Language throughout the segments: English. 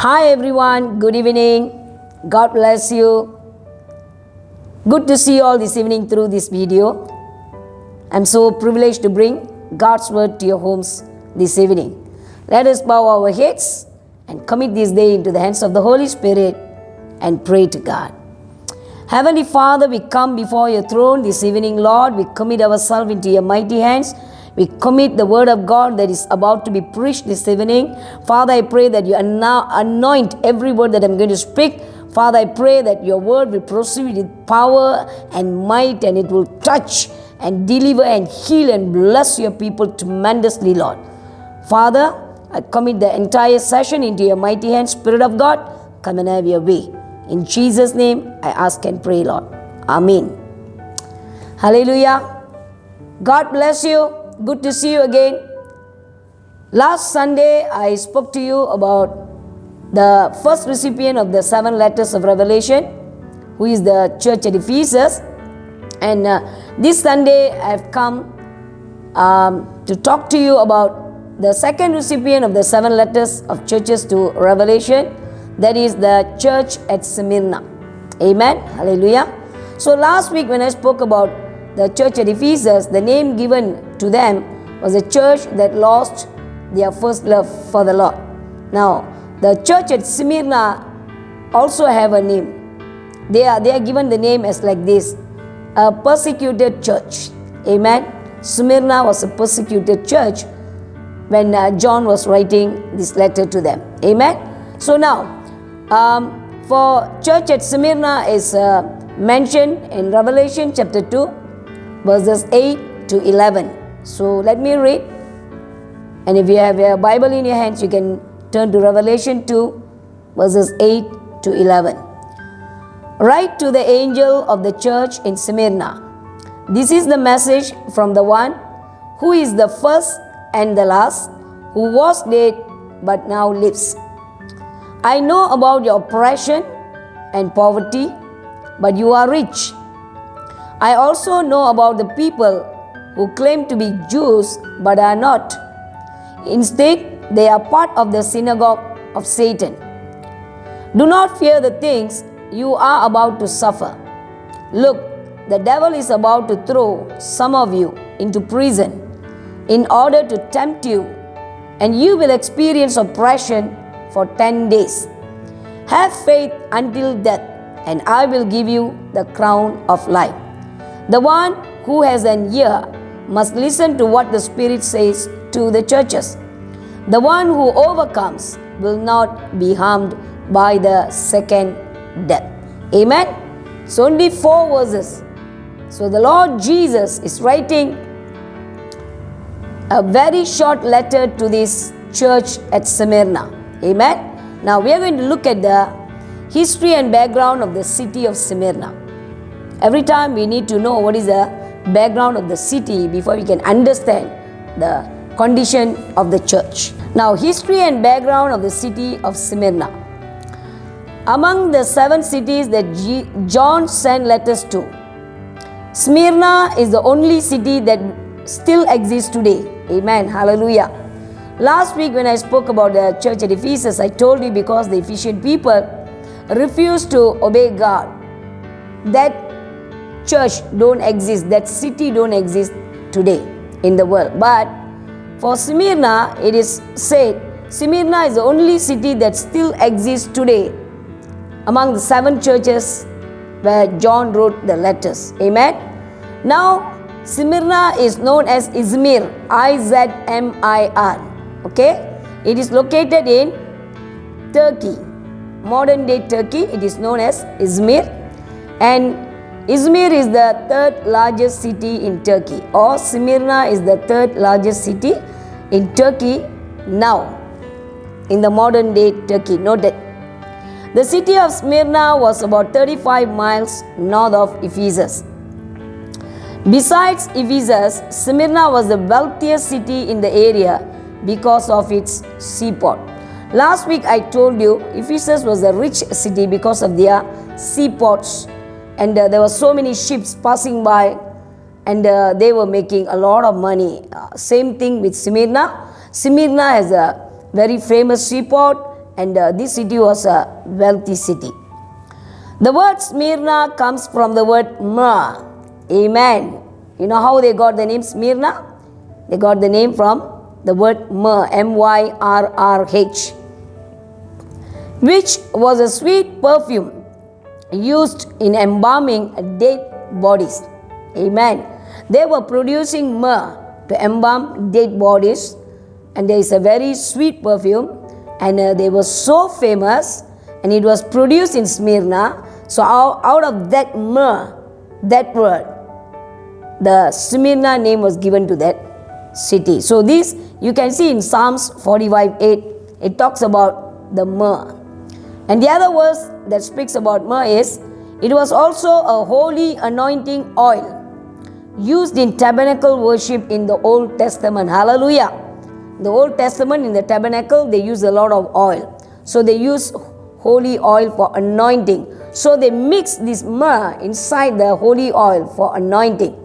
Hi everyone, good evening. God bless you. Good to see you all this evening through this video. I'm so privileged to bring God's word to your homes this evening. Let us bow our heads and commit this day into the hands of the Holy Spirit and pray to God. Heavenly Father, we come before your throne this evening, Lord. We commit ourselves into your mighty hands. We commit the word of God that is about to be preached this evening. Father, I pray that you now anoint every word that I'm going to speak. Father, I pray that your word will proceed with power and might, and it will touch and deliver and heal and bless your people tremendously, Lord. Father, I commit the entire session into your mighty hands. Spirit of God, come and have your way. In Jesus' name, I ask and pray, Lord. Amen. Hallelujah. God bless you. Good to see you again. Last Sunday, I spoke to you about the first recipient of the 7 letters of Revelation, who is the church at Ephesus. And this Sunday, I have come to talk to you about the second recipient of the 7 letters of churches to Revelation, that is the church at Smyrna. Amen. Hallelujah. So last week when I spoke about the church at Ephesus, the name given to them was a church that lost their first love for the Lord. Now, the church at Smyrna also have a name. They are given the name as like this, a persecuted church. Amen. Smyrna was a persecuted church when John was writing this letter to them. Amen. So now, for church at Smyrna is mentioned in Revelation chapter 2, verses 8 to 11. So let me read. And if you have a Bible in your hands, you can turn to Revelation 2, verses 8 to 11. Write to the angel of the church in Smyrna. This is the message from the one who is the first and the last, who was dead but now lives. I know about your oppression and poverty, but you are rich. I also know about the people who claim to be Jews but are not. Instead, they are part of the synagogue of Satan. Do not fear the things you are about to suffer. Look, the devil is about to throw some of you into prison in order to tempt you, and you will experience oppression for 10 days. Have faith until death, and I will give you the crown of life. The one who has an ear must listen to what the Spirit says to the churches. The one who overcomes will not be harmed by the second death. Amen. So only 4 verses. So the Lord Jesus is writing a very short letter to this church at Smyrna. Amen. Now we are going to look at the history and background of the city of Smyrna. Every time we need to know what is the background of the city before we can understand the condition of the church. Now, history and background of the city of Smyrna. Among the 7 cities that John sent letters to, Smyrna is the only city that still exists today. Amen. Hallelujah. Last week when I spoke about the church at Ephesus, I told you because the Ephesian people refused to obey God, that church don't exist, that city don't exist today in the world. But for Smyrna, it is said Smyrna is the only city that still exists today among the 7 churches where John wrote the letters. Amen. Now, Smyrna is known as Izmir, I-Z-M-I-R. Okay, it is located in Turkey, modern day Turkey. It is known as Izmir, and Izmir is the 3rd largest city in Turkey, or Smyrna is the 3rd largest city in Turkey now, in the modern day Turkey. Noted. The city of Smyrna was about 35 miles north of Ephesus. Besides Ephesus, Smyrna was the wealthiest city in the area because of its seaport. Last week I told you Ephesus was a rich city because of their seaports, and there were so many ships passing by, and they were making a lot of money. Same thing with Smyrna. Smyrna has a very famous seaport, and this city was a wealthy city. The word Smyrna comes from the word myrrh. Amen. You know how they got the name Smyrna? They got the name from the word myrrh, M-Y-R-R-H, which was a sweet perfume used in embalming dead bodies. Amen. They were producing myrrh to embalm dead bodies, and there is a very sweet perfume, and they were so famous, and it was produced in Smyrna. So out of that myrrh, that word, the Smyrna name was given to that city. So this you can see in Psalms 45:8. It talks about the myrrh. And the other verse that speaks about myrrh is, it was also a holy anointing oil used in tabernacle worship in the Old Testament. Hallelujah. In the Old Testament, in the tabernacle, they use a lot of oil. So they use holy oil for anointing. So they mix this myrrh inside the holy oil for anointing.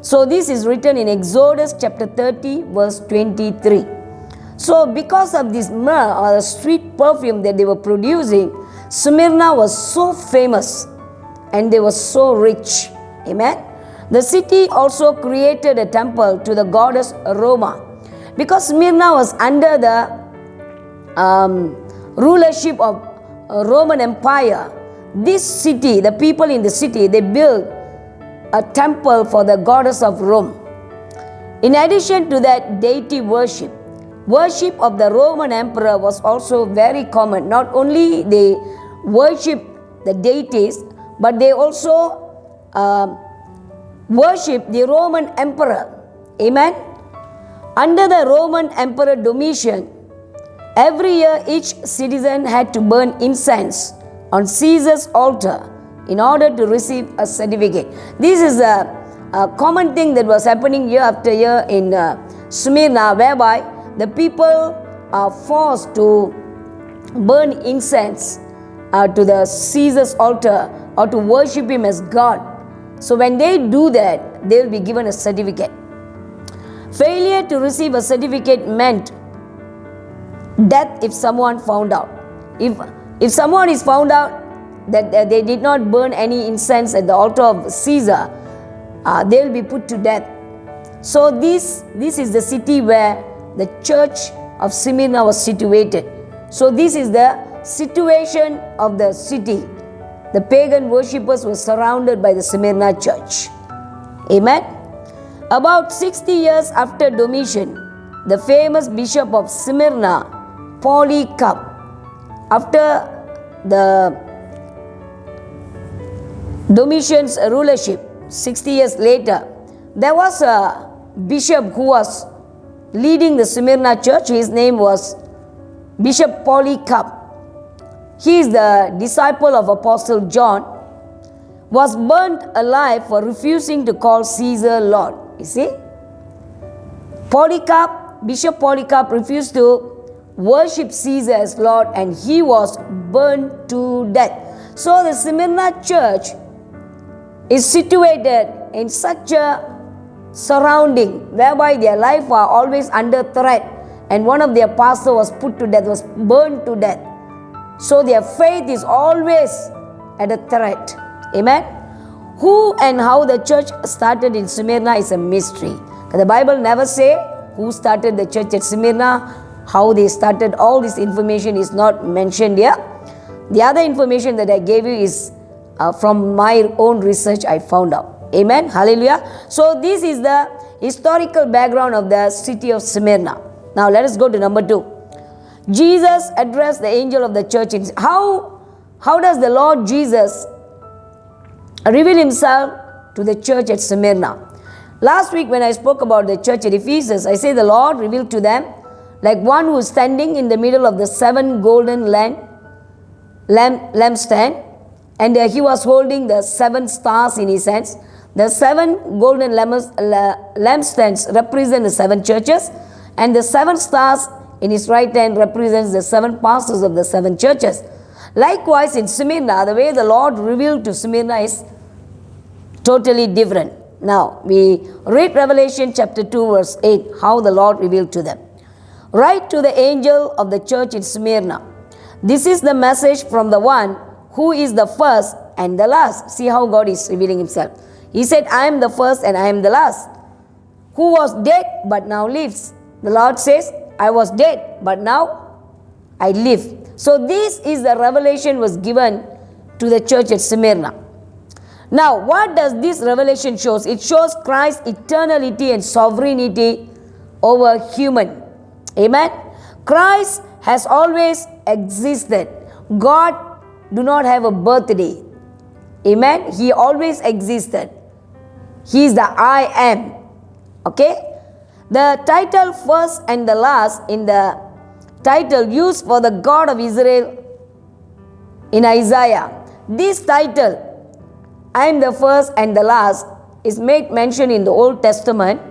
So this is written in Exodus chapter 30 verse 23. So because of this myrrh, or the sweet perfume that they were producing, Smyrna was so famous and they were so rich. Amen. The city also created a temple to the goddess Roma. Because Smyrna was under the rulership of Roman Empire, this city, the people in the city, they built a temple for the goddess of Rome. In addition to that deity worship, worship of the Roman emperor was also very common. Not only they worship the deities, but they also worship the Roman emperor. Amen. Under the Roman emperor Domitian, every year each citizen had to burn incense on Caesar's altar in order to receive a certificate. This is a common thing that was happening year after year in Smyrna, whereby the people are forced to burn incense to the Caesar's altar or to worship him as God. So when they do that, they will be given a certificate. Failure to receive a certificate meant death if someone found out. If someone is found out that they did not burn any incense at the altar of Caesar, they will be put to death. So this is the city where the church of Smyrna was situated. So this is the situation of the city. The pagan worshippers were surrounded by the Smyrna church. Amen. About 60 years after Domitian, the famous bishop of Smyrna, Polycarp, after the Domitian's rulership, 60 years later, there was a bishop who was leading the Smyrna church. His name was Bishop Polycarp. He is the disciple of Apostle John, was burnt alive for refusing to call Caesar Lord. You see, Bishop Polycarp refused to worship Caesar as Lord, and he was burned to death. So the Smyrna church is situated in such a surrounding whereby their life are always under threat, and one of their pastors was put to death, was burned to death. So their faith is always at a threat. Amen. Who and how the church started in Smyrna is a mystery. The Bible never say who started the church at Smyrna, how they started. All this information is not mentioned here. The other information that I gave you is from my own research I found out. Amen. Hallelujah. So this is the historical background of the city of Smyrna. Now let us go to number 2. Jesus addressed the angel of the church. How does the Lord Jesus reveal himself to the church at Smyrna? Last week when I spoke about the church at Ephesus, I say the Lord revealed to them like one who is standing in the middle of the 7 golden lampstand, and he was holding the 7 stars in his hands. The 7 golden lampstands represent the 7 churches, and the 7 stars in his right hand represents the 7 pastors of the 7 churches. Likewise in Smyrna, the way the Lord revealed to Smyrna is totally different. Now we read Revelation chapter 2 verse 8, how the Lord revealed to them. Write to the angel of the church in Smyrna, This is the message from the one who is the first and the last. See how God is revealing himself. He said, I am the first and I am the last. Who was dead but now lives. The Lord says, I was dead but now I live. So this is the revelation was given to the church at Smyrna. Now, what does this revelation show? It shows Christ's eternality and sovereignty over human. Amen. Christ has always existed. God do not have a birthday. Amen. He always existed. He is the I am. Okay. The title first and the last in the title used for the God of Israel in Isaiah. This title, I am the first and the last, is made mention in the Old Testament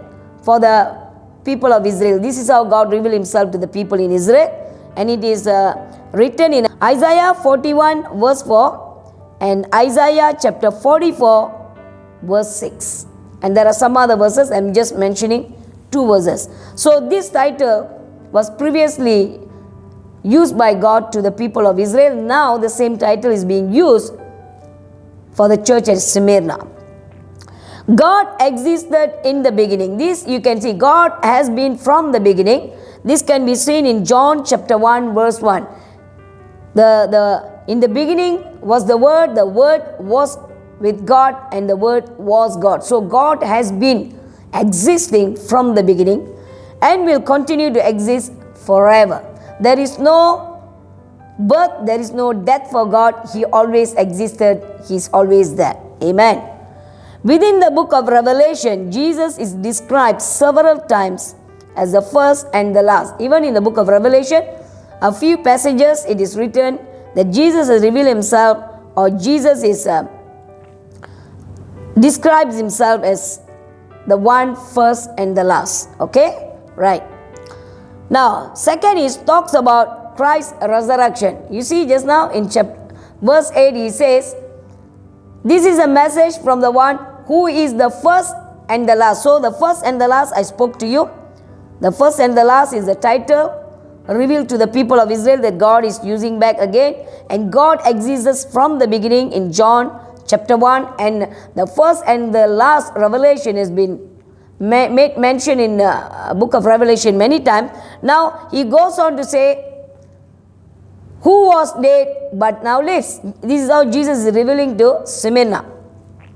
for the people of Israel. This is how God revealed himself to the people in Israel. And it is written in Isaiah 41 verse 4 and Isaiah chapter 44 verse 6. And there are some other verses. I am just mentioning 2 verses. So this title was previously used by God to the people of Israel. Now the same title is being used for the church at Smyrna. God existed in the beginning. This you can see, God has been from the beginning. This can be seen in John chapter 1 verse 1. In the beginning was the Word was with God, and the Word was God. So God has been existing from the beginning and will continue to exist forever. There is no birth, there is no death for God. He always existed. He is always there. Amen. Within the book of Revelation, Jesus is described several times as the first and the last. Even in the book of Revelation, a few passages it is written that Jesus has revealed himself, or Jesus is describes himself as the one first and the last. Okay? Right. Now, second is talks about Christ's resurrection. You see just now in verse 8 he says, this is a message from the one who is the first and the last. So the first and the last I spoke to you. The first and the last is the title revealed to the people of Israel that God is using back again. And God exists from the beginning in John chapter 1. And the first and the last revelation has been made mention in the book of Revelation many times. Now he goes on to say, who was dead but now lives. This is how Jesus is revealing to Smyrna.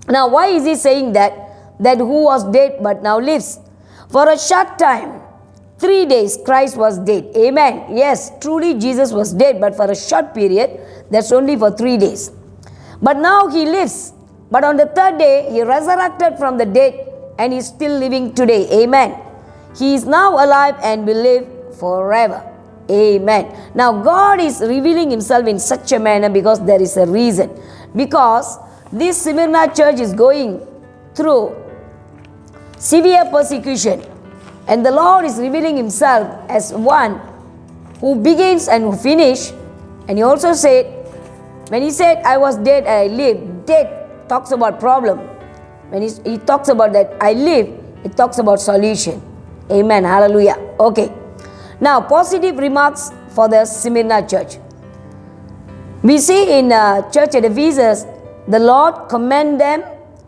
Now why is he saying that who was dead but now lives? For a short time, 3 days Christ was dead. Amen. Yes, truly Jesus was dead, but for a short period, that's only for 3 days. But now he lives. But on the third day, he resurrected from the dead and is still living today. Amen. He is now alive and will live forever. Amen. Now God is revealing himself in such a manner because there is a reason. Because this Smyrna church is going through severe persecution. And the Lord is revealing himself as one who begins and who finishes. And he also said, when he said, I was dead and I lived, dead talks about problem. When he talks about that I live, it talks about solution. Amen. Hallelujah. Okay. Now, positive remarks for the Smyrna church. We see in church at Ephesus, the Lord commend them,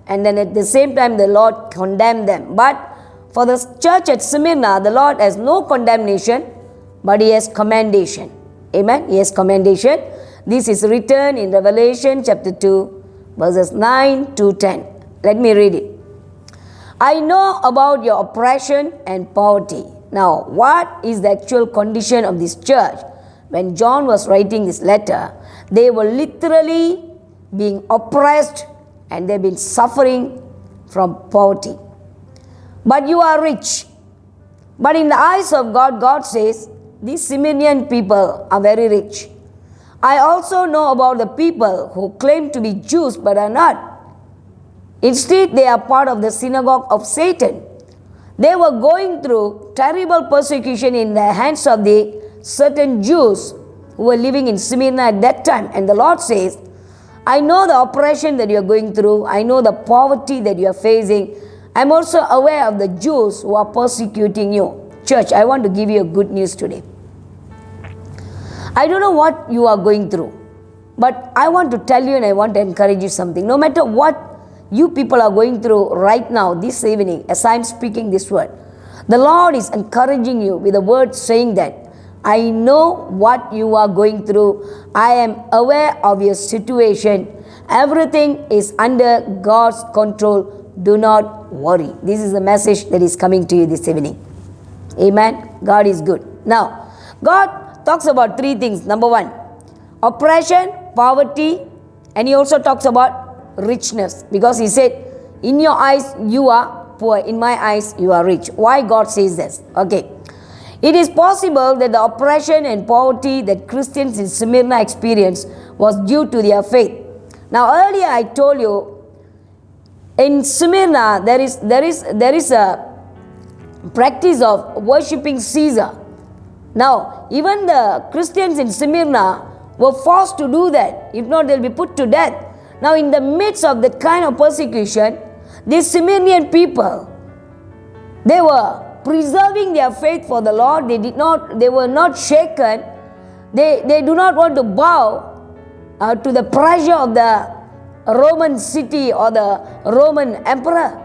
and then at the same time the Lord condemn them. But for the church at Smyrna, the Lord has no condemnation, but he has commendation. Amen. He has commendation. This is written in Revelation chapter 2, verses 9 to 10. Let me read it. I know about your oppression and poverty. Now, what is the actual condition of this church? When John was writing this letter, they were literally being oppressed and they've been suffering from poverty. But you are rich. But in the eyes of God, God says, these Smyrnian people are very rich. I also know about the people who claim to be Jews but are not. Instead, they are part of the synagogue of Satan. They were going through terrible persecution in the hands of the certain Jews who were living in Smyrna at that time. And the Lord says, I know the oppression that you are going through. I know the poverty that you are facing. I am also aware of the Jews who are persecuting you. Church, I want to give you a good news today. I don't know what you are going through, but I want to tell you and I want to encourage you something. No matter what you people are going through right now, this evening, as I am speaking this word, the Lord is encouraging you with a word saying that, I know what you are going through. I am aware of your situation. Everything is under God's control. Do not worry. This is the message that is coming to you this evening. Amen. God is good. Now, God talks about three things. Number one, oppression, poverty, and He also talks about richness, because He said, in your eyes you are poor, in my eyes you are rich. Why God says this? Okay. It is possible that the oppression and poverty that Christians in Smyrna experienced was due to their faith. Now earlier I told you, in Smyrna there is a practice of worshipping Caesar. Now even the Christians in Smyrna were forced to do that. If not, they'll be put to death. Now in the midst of that kind of persecution, these Smyrnian people, they were preserving their faith for the Lord. They were not shaken. They do not want to bow to the pressure of the Roman city or the Roman emperor.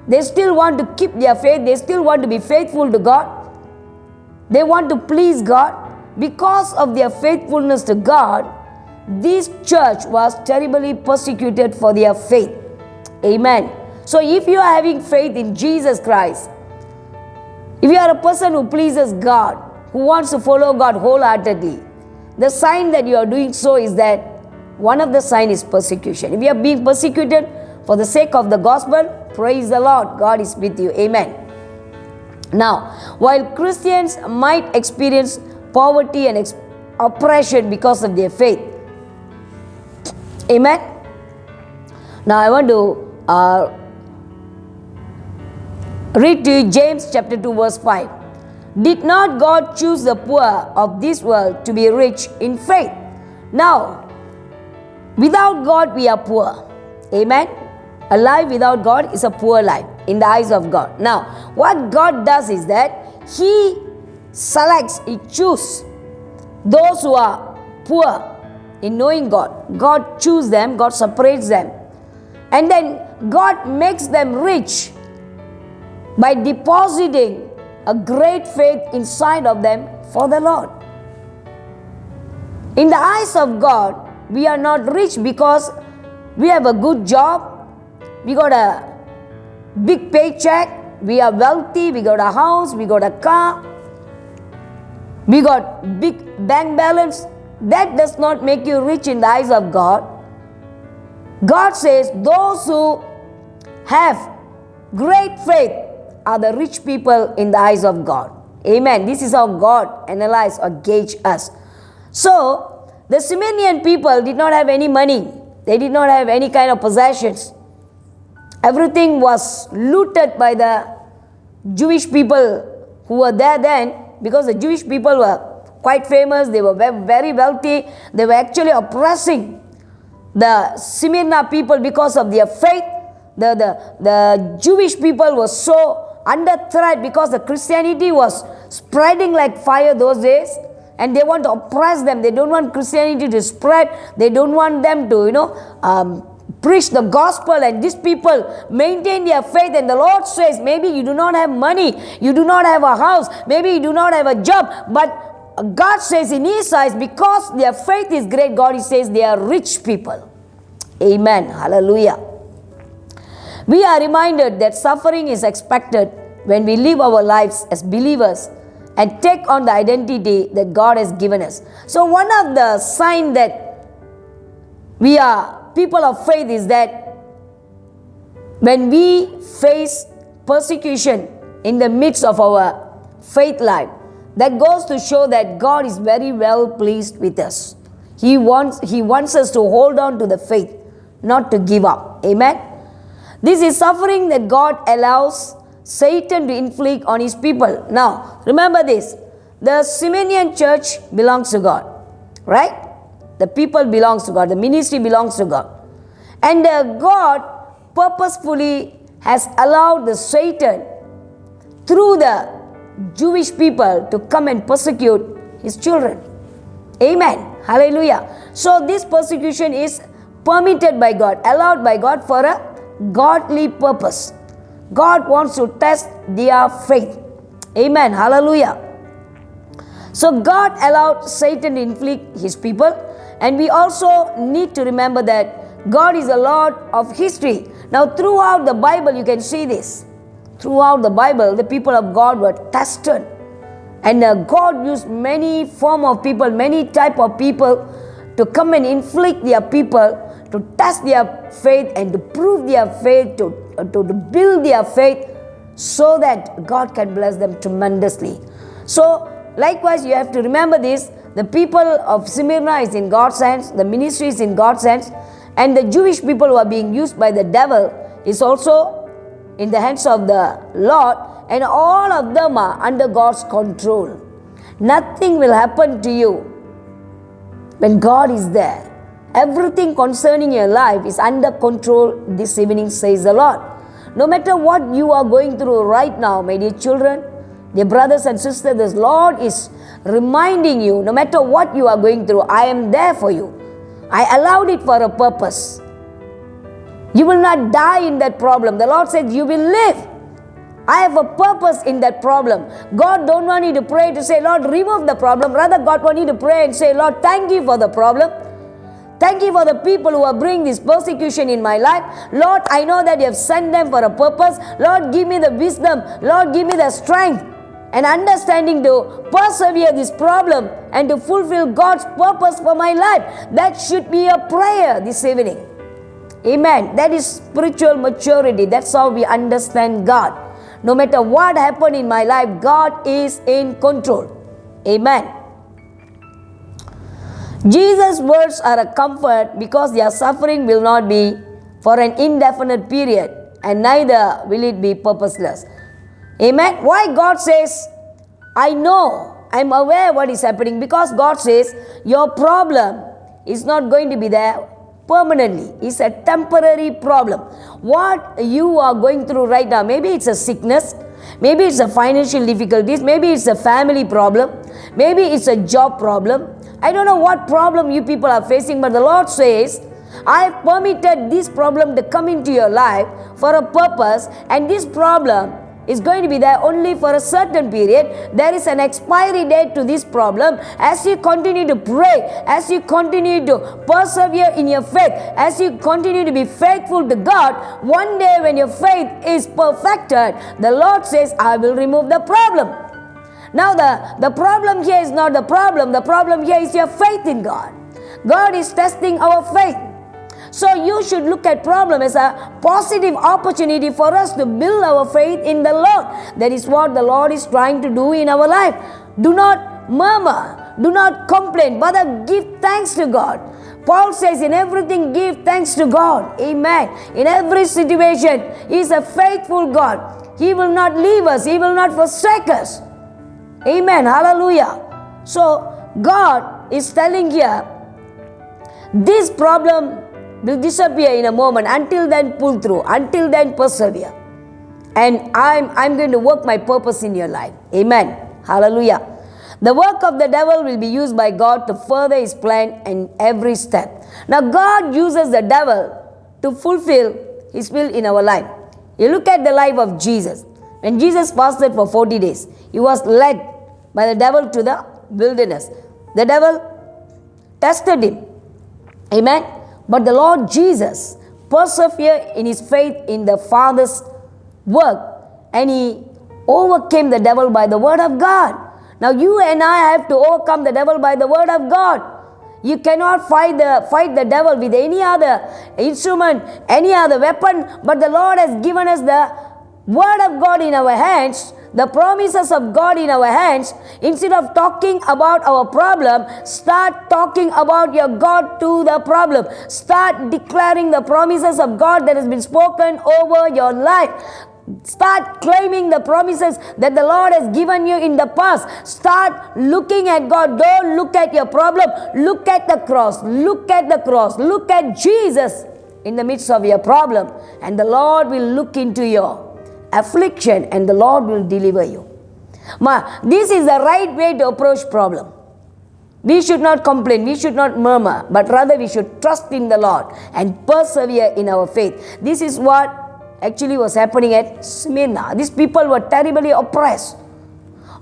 They still want to keep their faith. They still want to be faithful to God. They want to please God. Because of their faithfulness to God, this church was terribly persecuted for their faith. Amen. So if you are having faith in Jesus Christ, if you are a person who pleases God, who wants to follow God wholeheartedly, the sign that you are doing so is that one of the signs is persecution. If you are being persecuted for the sake of the gospel, praise the Lord, God is with you. Amen. Now, while Christians might experience poverty and oppression because of their faith, amen. Now I want to read to you James chapter 2 verse 5. Did not God choose the poor of this world to be rich in faith? Now, without God we are poor. Amen. A life without God is a poor life in the eyes of God. Now, what God does is that He selects, He chooses those who are poor in knowing God. God chooses them, God separates them. And then God makes them rich by depositing a great faith inside of them for the Lord. In the eyes of God, we are not rich because we have a good job, we got a big paycheck, we are wealthy, we got a house, we got a car, we got big bank balance. That does not make you rich in the eyes of God. God says those who have great faith are the rich people in the eyes of God. Amen. This is how God analyze or gauge us. So, the Smyrnian people did not have any money. They did not have any kind of possessions. Everything was looted by the Jewish people who were there then, because the Jewish people were quite famous. They were very wealthy. They were actually oppressing the Smyrna people because of their faith. The Jewish people were so under threat because the Christianity was spreading like fire those days, and they want to oppress them. They don't want Christianity to spread. They don't want them to, preach the gospel, and these people maintain their faith. And the Lord says, maybe you do not have money, you do not have a house, maybe you do not have a job, but God says in His eyes, because their faith is great, God says they are rich people. Amen. Hallelujah. We are reminded that suffering is expected when we live our lives as believers and take on the identity that God has given us. So one of the signs that we are people of faith is that when we face persecution in the midst of our faith life, that goes to show that God is very well pleased with us. He wants us to hold on to the faith, not to give up. Amen. This is suffering that God allows Satan to inflict on His people. Now, remember this. The Smyrnian church belongs to God. Right? The people belongs to God. The ministry belongs to God. And God purposefully has allowed the Satan through the Jewish people to come and persecute His children. Amen. Hallelujah. So this persecution is permitted by God, allowed by God for a godly purpose. God wants to test their faith. Amen. Hallelujah. So God allowed Satan to inflict his people, and we also need to remember that God is a Lord of history. Now throughout the Bible you can see this. Throughout the Bible the people of God were tested, and God used many form of people, many type of people to come and inflict their people, to test their faith and to prove their faith, to build their faith, so that God can bless them tremendously. So likewise you have to remember this, the people of Smyrna is in God's hands, the ministry is in God's hands, and the Jewish people who are being used by the devil is also in the hands of the Lord, and all of them are under God's control. Nothing will happen to you when God is there. Everything concerning your life is under control this evening, says the Lord. No matter what you are going through right now, my dear children, dear brothers and sisters, the Lord is reminding you, no matter what you are going through, I am there for you. I allowed it for a purpose. You will not die in that problem. The Lord said you will live. I have a purpose in that problem. God don't want you to pray to say, Lord, remove the problem. Rather, God wants you to pray and say, Lord, thank you for the problem. Thank you for the people who are bringing this persecution in my life. Lord, I know that you have sent them for a purpose. Lord, give me the wisdom. Lord, give me the strength and understanding to persevere this problem and to fulfill God's purpose for my life. That should be a prayer this evening. Amen. That is spiritual maturity. That's how we understand God. No matter what happened in my life, God is in control. Amen. Jesus' words are a comfort because their suffering will not be for an indefinite period, and neither will it be purposeless. Amen. Why God says, I know, I'm aware what is happening, because God says your problem is not going to be there permanently. It's a temporary problem. What you are going through right now, maybe it's a sickness, maybe it's a financial difficulties, maybe it's a family problem, maybe it's a job problem. I don't know what problem you people are facing, but the Lord says, I have permitted this problem to come into your life for a purpose, and this problem is going to be there only for a certain period. There is an expiry date to this problem. As you continue to pray, as you continue to persevere in your faith, as you continue to be faithful to God, one day when your faith is perfected, the Lord says, I will remove the problem. Now the problem here is not the problem. The problem here is your faith in God. God is testing our faith. So you should look at problem as a positive opportunity for us to build our faith in the Lord. That is what the Lord is trying to do in our life. Do not murmur. Do not complain. But give thanks to God. Paul says, in everything give thanks to God. Amen. In every situation, He is a faithful God. He will not leave us. He will not forsake us. Amen. Hallelujah. So God is telling here, this problem will disappear in a moment. Until then, pull through. Until then, persevere. And I'm going to work my purpose in your life. Amen. Hallelujah. The work of the devil will be used by God to further His plan in every step. Now, God uses the devil to fulfill His will in our life. You look at the life of Jesus. When Jesus fasted for 40 days, He was led by the devil to the wilderness. The devil tested Him. Amen. But the Lord Jesus persevered in His faith in the Father's work, and He overcame the devil by the word of God. Now you and I have to overcome the devil by the word of God. You cannot fight the devil with any other instrument, any other weapon, but the Lord has given us the word of God in our hands, the promises of God in our hands. Instead of talking about our problem, start talking about your God to the problem. Start declaring the promises of God that has been spoken over your life. Start claiming the promises that the Lord has given you in the past. Start looking at God. Don't look at your problem. Look at the cross. Look at the cross. Look at Jesus in the midst of your problem. And the Lord will look into your affliction, and the Lord will deliver you. This is the right way to approach problem. We should not complain, we should not murmur, but rather we should trust in the Lord and persevere in our faith. This is what actually was happening at Smyrna. These people were terribly oppressed.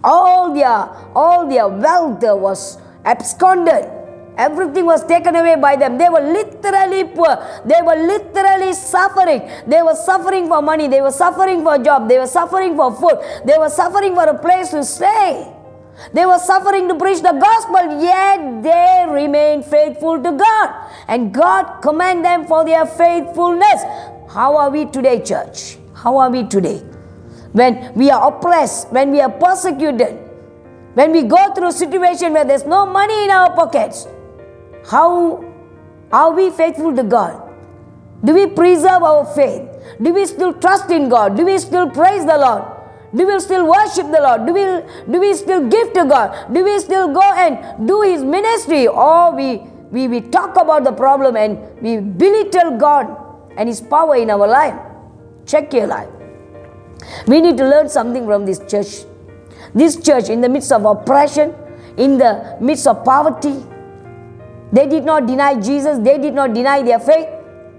All their wealth was absconded. Everything was taken away by them. They were literally poor. They were literally suffering. They were suffering for money. They were suffering for a job. They were suffering for food. They were suffering for a place to stay. They were suffering to preach the gospel, yet they remained faithful to God. And God commended them for their faithfulness. How are we today, church? How are we today? When we are oppressed, when we are persecuted, when we go through a situation where there's no money in our pockets, how are we faithful to God? Do we preserve our faith? Do we still trust in God? Do we still praise the Lord? Do we still worship the Lord? Do we still give to God? Do we still go and do His ministry? Or we talk about the problem and we belittle God and His power in our life? Check your life. We need to learn something from this church. This church, in the midst of oppression, in the midst of poverty, they did not deny Jesus, they did not deny their faith,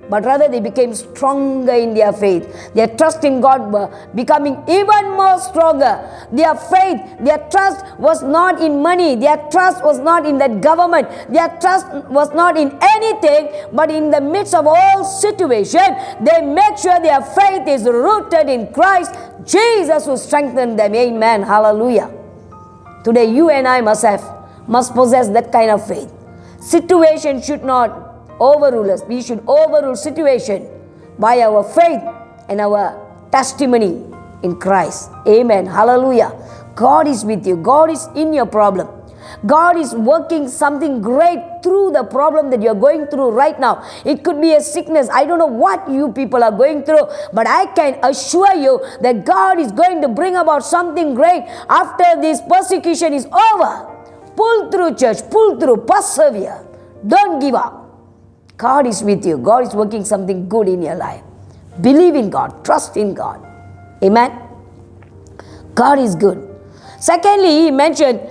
but rather they became stronger in their faith. Their trust in God were becoming even more stronger. Their faith, their trust was not in money. Their trust was not in that government. Their trust was not in anything, but in the midst of all situation, they make sure their faith is rooted in Christ Jesus, who strengthened them. Amen. Hallelujah. Today you and I must possess that kind of faith. Situation should not overrule us. We should overrule situation by our faith and our testimony in Christ. Amen. Hallelujah. God is with you. God is in your problem. God is working something great through the problem that you're going through right now. It could be a sickness. I don't know what you people are going through, but I can assure you that God is going to bring about something great after this persecution is over. Pull through, church. Pull through. Persevere. Don't give up. God is with you. God is working something good in your life. Believe in God. Trust in God. Amen. God is good. Secondly, he mentioned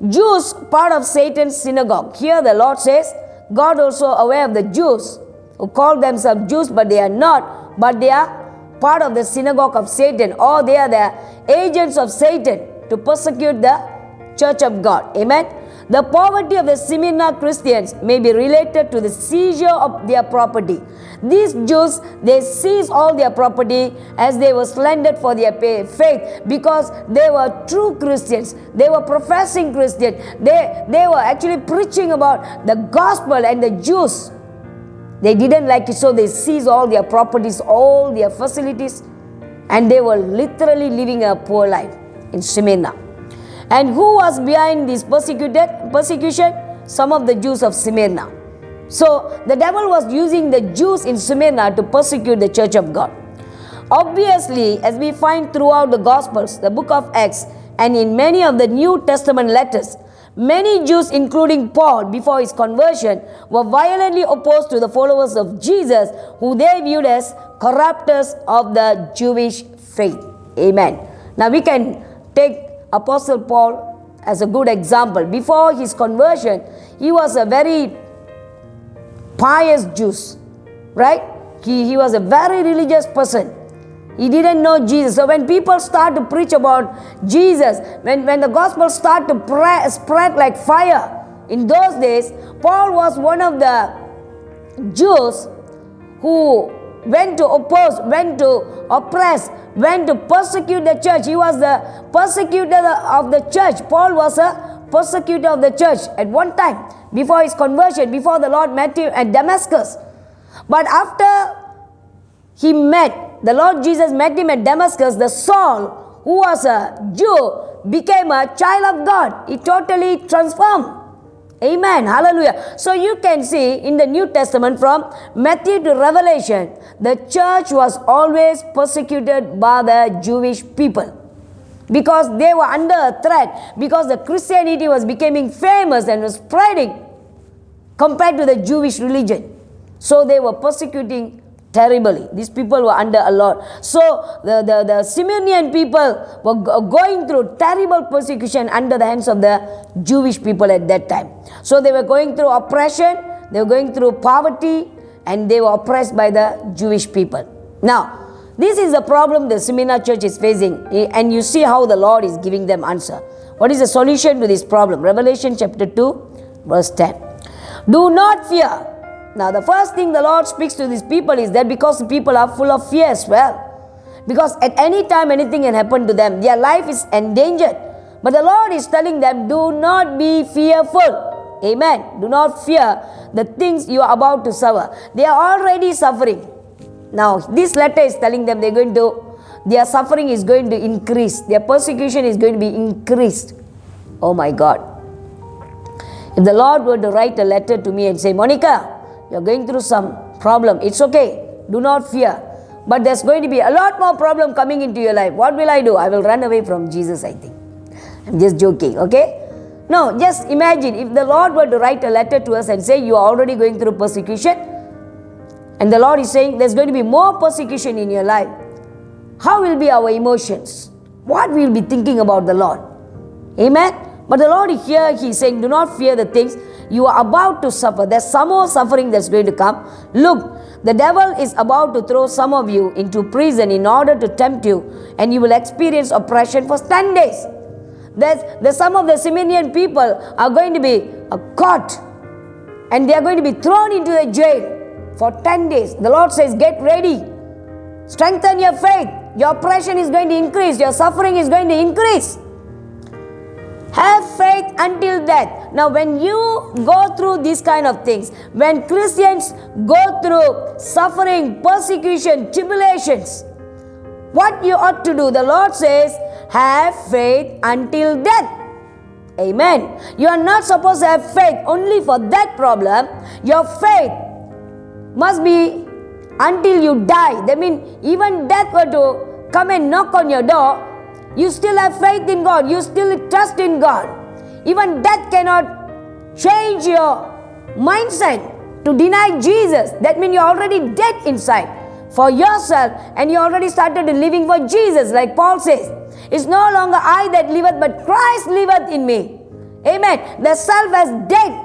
Jews, part of Satan's synagogue. Here the Lord says, God also aware of the Jews who call themselves Jews, but they are not. But they are part of the synagogue of Satan, or they are the agents of Satan to persecute the church of God. Amen. The poverty of the Smyrna Christians may be related to the seizure of their property. These Jews, they seized all their property as they were slandered for their faith, because they were true Christians. They were professing Christians. They were actually preaching about the gospel, and the Jews, they didn't like it, so they seized all their properties, all their facilities, and they were literally living a poor life in Smyrna. And who was behind this persecution? Some of the Jews of Smyrna. So the devil was using the Jews in Smyrna to persecute the church of God. Obviously, as we find throughout the Gospels, the book of Acts, and in many of the New Testament letters, many Jews, including Paul, before his conversion, were violently opposed to the followers of Jesus, who they viewed as corrupters of the Jewish faith. Amen. Now we can take Apostle Paul as a good example. Before his conversion, he was a very pious Jew, right? He was a very religious person. He didn't know Jesus. So when people start to preach about Jesus, when the gospel start to spread like fire, in those days, Paul was one of the Jews who went to oppose, went to oppress, went to persecute the church. He was the persecutor of the church. Paul was a persecutor of the church at one time, before his conversion, before the Lord met him at Damascus. But after the Lord Jesus met him at Damascus, the Saul, who was a Jew, became a child of God. He totally transformed. Amen. Hallelujah. So you can see in the New Testament, from Matthew to Revelation, the church was always persecuted by the Jewish people, because they were under a threat, because the Christianity was becoming famous and was spreading compared to the Jewish religion. So they were persecuting terribly. These people were under a lot. So the Simonian people were going through terrible persecution under the hands of the Jewish people at that time. So they were going through oppression, they were going through poverty, and they were oppressed by the Jewish people. Now, this is the problem the Smyrna church is facing, and you see how the Lord is giving them answer. What is the solution to this problem? Revelation chapter 2, verse 10. Do not fear. Now, the first thing the Lord speaks to these people is that because the people are full of fear as well. Because at any time anything can happen to them, their life is endangered. But the Lord is telling them, do not be fearful. Amen. Do not fear the things you are about to suffer. They are already suffering. Now, this letter is telling them their suffering is going to increase. Their persecution is going to be increased. Oh my God. If the Lord were to write a letter to me and say, Monica, you're going through some problem. It's okay. Do not fear. But there's going to be a lot more problem coming into your life. What will I do? I will run away from Jesus, I think. I'm just joking, okay? No, just imagine if the Lord were to write a letter to us and say, you are already going through persecution, and the Lord is saying there's going to be more persecution in your life. How will be our emotions? What will be thinking about the Lord? Amen? But the Lord here, He's saying, do not fear the things you are about to suffer. There's some more suffering that's going to come. Look, the devil is about to throw some of you into prison in order to tempt you, and you will experience oppression for 10 days. There's some of the Simonian people are going to be caught, and they are going to be thrown into the jail for 10 days. The Lord says, get ready. Strengthen your faith. Your oppression is going to increase. Your suffering is going to increase. Have faith until death. Now, when you go through these kind of things, when Christians go through suffering, persecution, tribulations, what you ought to do? The Lord says, have faith until death. Amen. You are not supposed to have faith only for that problem. Your faith must be until you die. That means even death were to come and knock on your door, you still have faith in God. You still trust in God. Even death cannot change your mindset to deny Jesus. That means you're already dead inside for yourself, and you already started living for Jesus. Like Paul says, it's no longer I that liveth, but Christ liveth in me. Amen. The self has dead.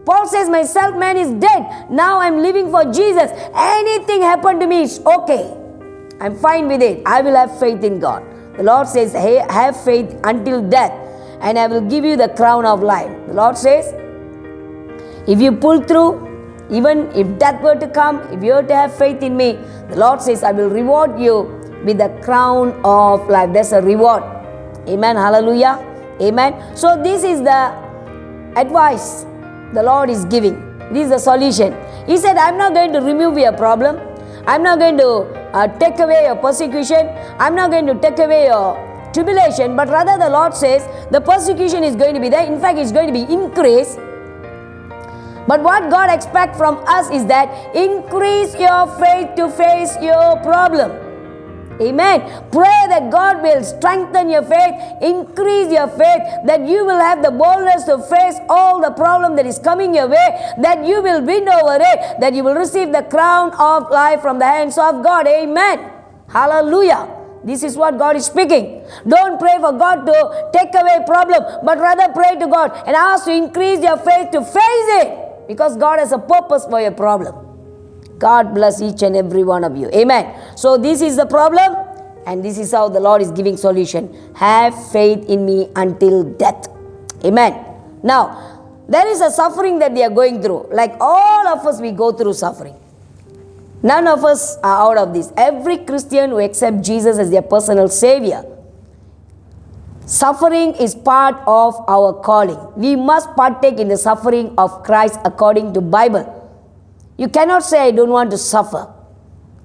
Paul says, my self man is dead. Now I'm living for Jesus. Anything happened to me, it's okay. I'm fine with it. I will have faith in God. The Lord says, hey, have faith until death, and I will give you the crown of life. The Lord says, if you pull through, even if death were to come, if you were to have faith in me, the Lord says, I will reward you with the crown of life. There's a reward. Amen. Hallelujah. Amen. So this is the advice the Lord is giving. This is the solution. He said, I'm not going to remove your problem. I'm not going to take away your persecution. I'm not going to take away your tribulation. But rather the Lord says, the persecution is going to be there. In fact, it's going to be increased. But what God expects from us is that increase your faith to face your problem. Amen. Pray that God will strengthen your faith, increase your faith, that you will have the boldness to face all the problem that is coming your way, that you will win over it, that you will receive the crown of life from the hands of God. Amen. Hallelujah. This is what God is speaking. Don't pray for God to take away problem, but rather pray to God and ask to increase your faith to face it, because God has a purpose for your problem. God bless each and every one of you. Amen. So this is the problem, and this is how the Lord is giving solution. Have faith in me until death. Amen. Now, there is a suffering that they are going through. Like all of us, we go through suffering. None of us are out of this. Every Christian who accepts Jesus as their personal Savior, suffering is part of our calling. We must partake in the suffering of Christ according to Bible. You cannot say, I don't want to suffer.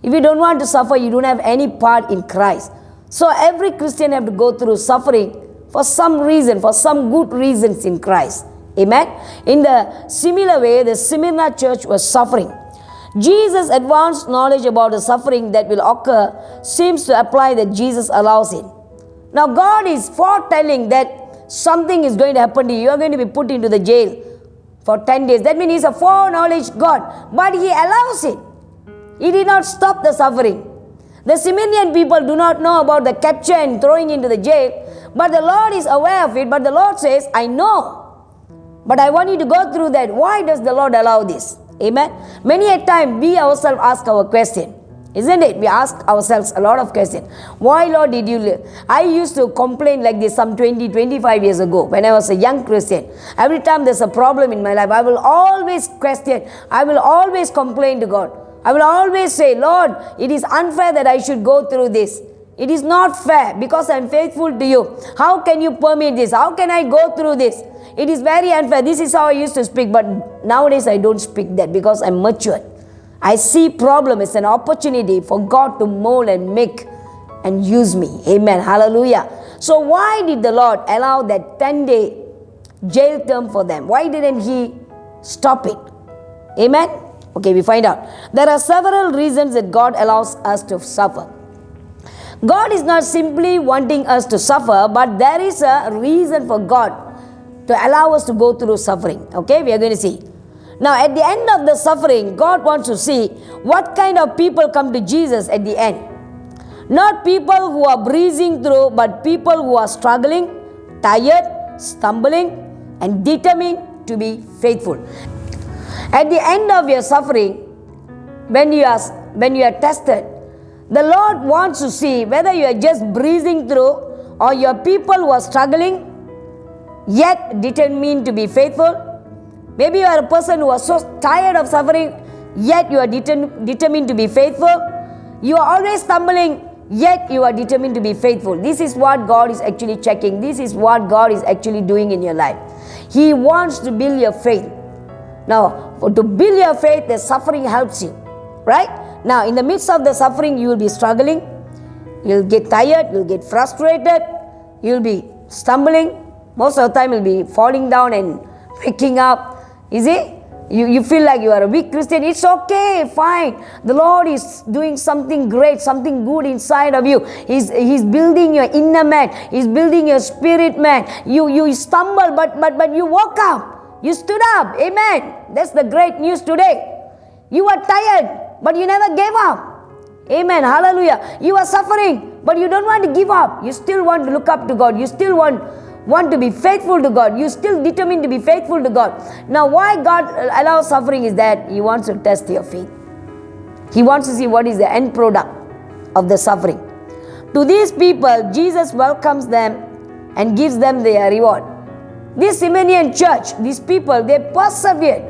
If you don't want to suffer, you don't have any part in Christ. So every Christian have to go through suffering for some reason, for some good reasons in Christ. Amen. In the similar way, the Smyrna church was suffering. Jesus' advanced knowledge about the suffering that will occur seems to apply that Jesus allows it. Now God is foretelling that something is going to happen to you. You are going to be put into the jail for 10 days. That means He's a foreknowledge God. But He allows it. He did not stop the suffering. The Simeonian people do not know about the capture and throwing into the jail, but the Lord is aware of it. But the Lord says, I know, but I want you to go through that. Why does the Lord allow this? Amen. Many a time we ourselves ask our question, isn't it? We ask ourselves a lot of questions. Why, Lord, did you live? I used to complain like this some 25 years ago when I was a young Christian. Every time there's a problem in my life, I will always question. I will always complain to God. I will always say, Lord, it is unfair that I should go through this. It is not fair because I am faithful to you. How can you permit this? How can I go through this? It is very unfair. This is how I used to speak, but nowadays I don't speak that because I'm matured. I see problem as an opportunity for God to mold and make and use me. Amen. Hallelujah. So why did the Lord allow that 10-day jail term for them? Why didn't He stop it? Amen. Okay, we find out. There are several reasons that God allows us to suffer. God is not simply wanting us to suffer, but there is a reason for God to allow us to go through suffering. Okay, we are going to see. Now, at the end of the suffering, God wants to see what kind of people come to Jesus at the end. Not people who are breezing through, but people who are struggling, tired, stumbling, and determined to be faithful. At the end of your suffering, when you are tested, the Lord wants to see whether you are just breezing through or you are people who are struggling yet determined to be faithful. Maybe you are a person who is so tired of suffering yet you are determined to be faithful. You are always stumbling yet you are determined to be faithful. This is what God is actually checking. This is what God is actually doing in your life. He wants to build your faith. Now, to build your faith, the suffering helps you, right? Now, in the midst of the suffering, you will be struggling, you'll get tired, you'll get frustrated, you'll be stumbling. Most of the time, you'll be falling down and picking up. You see? You feel like you are a weak Christian. It's okay, fine. The Lord is doing something great, something good inside of you. He's building your inner man. He's building your spirit man. You stumble, but you woke up. You stood up. Amen. That's the great news today. You are tired, but you never gave up. Amen. Hallelujah. You are suffering, but you don't want to give up. You still want to look up to God. You still want to be faithful to God. You still determined to be faithful to God. Now, why God allows suffering is that He wants to test your faith. He wants to see what is the end product of the suffering. To these people, Jesus welcomes them and gives them their reward. This Simeonian church, these people, they persevered.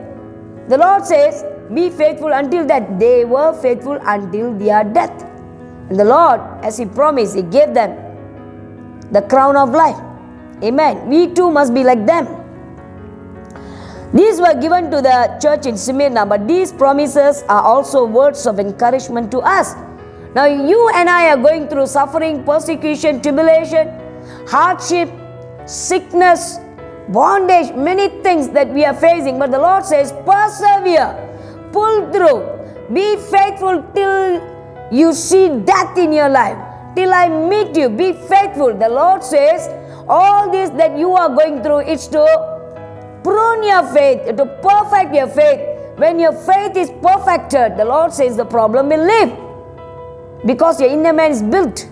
The Lord says, be faithful until that. They were faithful until their death. And the Lord, as He promised, He gave them the crown of life. Amen. We too must be like them. These were given to the church in Smyrna, but these promises are also words of encouragement to us. Now, you and I are going through suffering, persecution, tribulation, hardship, sickness, bondage, many things that we are facing. But the Lord says, persevere, pull through, be faithful till you see death in your life, till I meet you. Be faithful. The Lord says, all this that you are going through, it's to prune your faith, to perfect your faith. When your faith is perfected, the Lord says the problem will leave, because your inner man is built.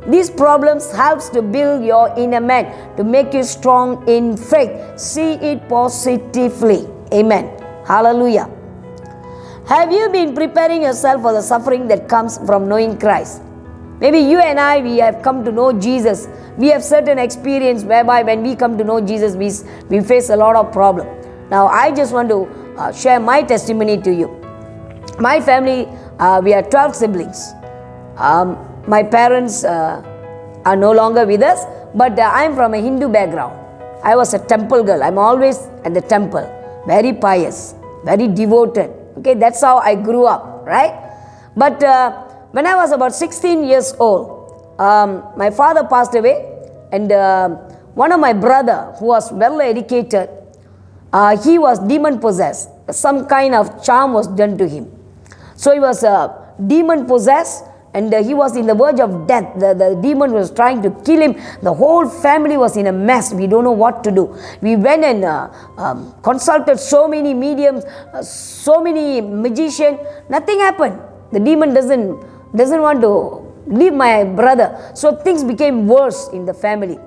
These problems helps to build your inner man, to make you strong in faith. See it positively. Amen. Hallelujah. Have you been preparing yourself for the suffering that comes from knowing Christ? Maybe you and I, we have come to know Jesus. We have certain experience whereby when we come to know Jesus, we face a lot of problem. Now, I just want to share my testimony to you. My family, we are 12 siblings. My parents are no longer with us, but I am from a Hindu background. I was a temple girl. I'm always at the temple. Very pious, very devoted. Okay, that's how I grew up, right? But when I was about 16 years old, my father passed away, and one of my brother, who was well educated, he was demon possessed. Some kind of charm was done to him. So he was demon possessed, and he was in the verge of death. The demon was trying to kill him. The whole family was in a mess. We don't know what to do. We went and consulted so many mediums, so many magicians. Nothing happened. The demon doesn't want to leave my brother. So things became worse in the family.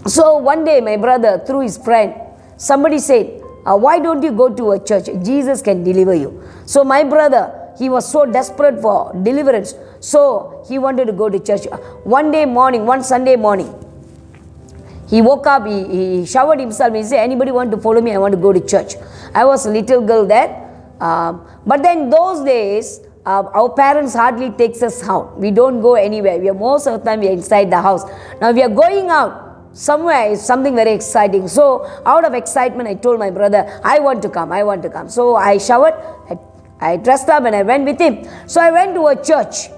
So one day my brother, through his friend, somebody said, why don't you go to a church? Jesus can deliver you. So my brother, he was so desperate for deliverance. So he wanted to go to church. One Sunday morning, he woke up, he showered himself, he said, anybody want to follow me? I want to go to church. I was a little girl there. But then those days, our parents hardly takes us out. We don't go anywhere. Most of the time we are inside the house. Now we are going out somewhere is something very exciting. So out of excitement, I told my brother, I want to come. So I showered, I dressed up and I went with him. So I went to a church.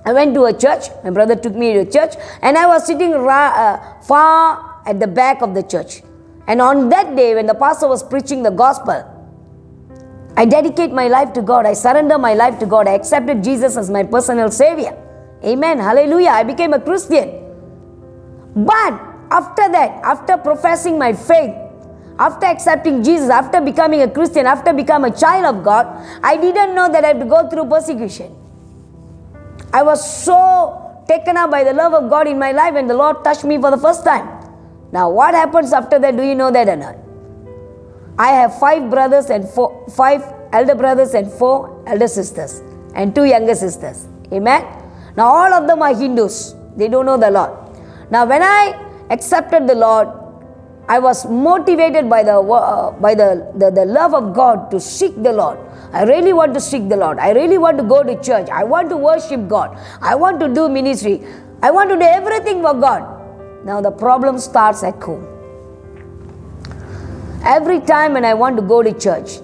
My brother took me to a church and I was sitting far at the back of the church. And on that day when the pastor was preaching the gospel, I dedicate my life to God. I surrender my life to God. I accepted Jesus as my personal savior. Amen. Hallelujah. I became a Christian. But after that, after professing my faith, after accepting Jesus, after becoming a Christian, after becoming a child of God, I didn't know that I have to go through persecution. I was so taken up by the love of God in my life and the Lord touched me for the first time. Now what happens after that? Do you know that or not? I have 5 elder brothers and 4 elder sisters and 2 younger sisters. Amen. Now all of them are Hindus. They don't know the Lord. Now when I accepted the Lord, I was motivated by the love of God to seek the Lord. I really want to seek the Lord. I really want to go to church. I want to worship God. I want to do ministry. I want to do everything for God. Now the problem starts at home. Every time when I want to go to church,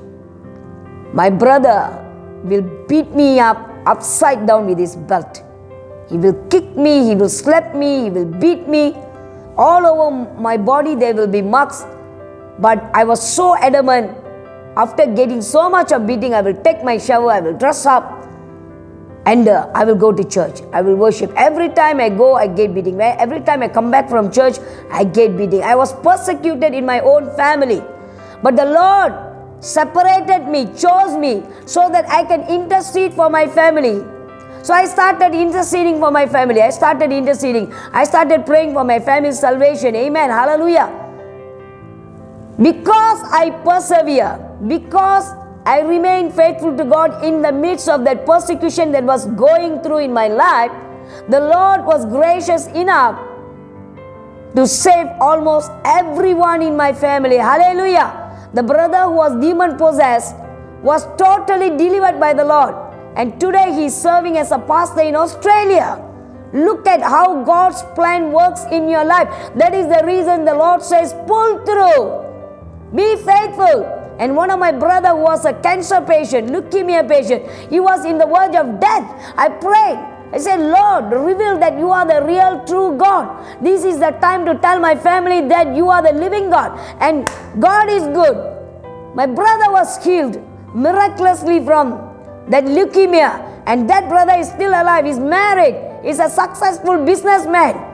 my brother will beat me up upside down with his belt. He will kick me, he will slap me, he will beat me. All over my body there will be marks. But I was so adamant. After getting so much of beating, I will take my shower, I will dress up and I will go to church. I will worship. Every time I go, I get beating. Every time I come back from church, I get beating. I was persecuted in my own family. But the Lord separated me, chose me so that I can intercede for my family. So I started interceding for my family. I started praying for my family's salvation. Amen. Hallelujah. Because I persevere, because I remain faithful to God in the midst of that persecution that was going through in my life, the Lord was gracious enough to save almost everyone in my family. Hallelujah. The brother who was demon possessed was totally delivered by the Lord. And today he is serving as a pastor in Australia. Look at how God's plan works in your life. That is the reason the Lord says, pull through. Be faithful. And one of my brother who was a cancer patient, leukemia patient, he was in the verge of death. I prayed. I said, Lord, reveal that you are the real true God. This is the time to tell my family that you are the living God. And God is good. My brother was healed miraculously from that leukemia. And that brother is still alive. He's married. He's a successful businessman.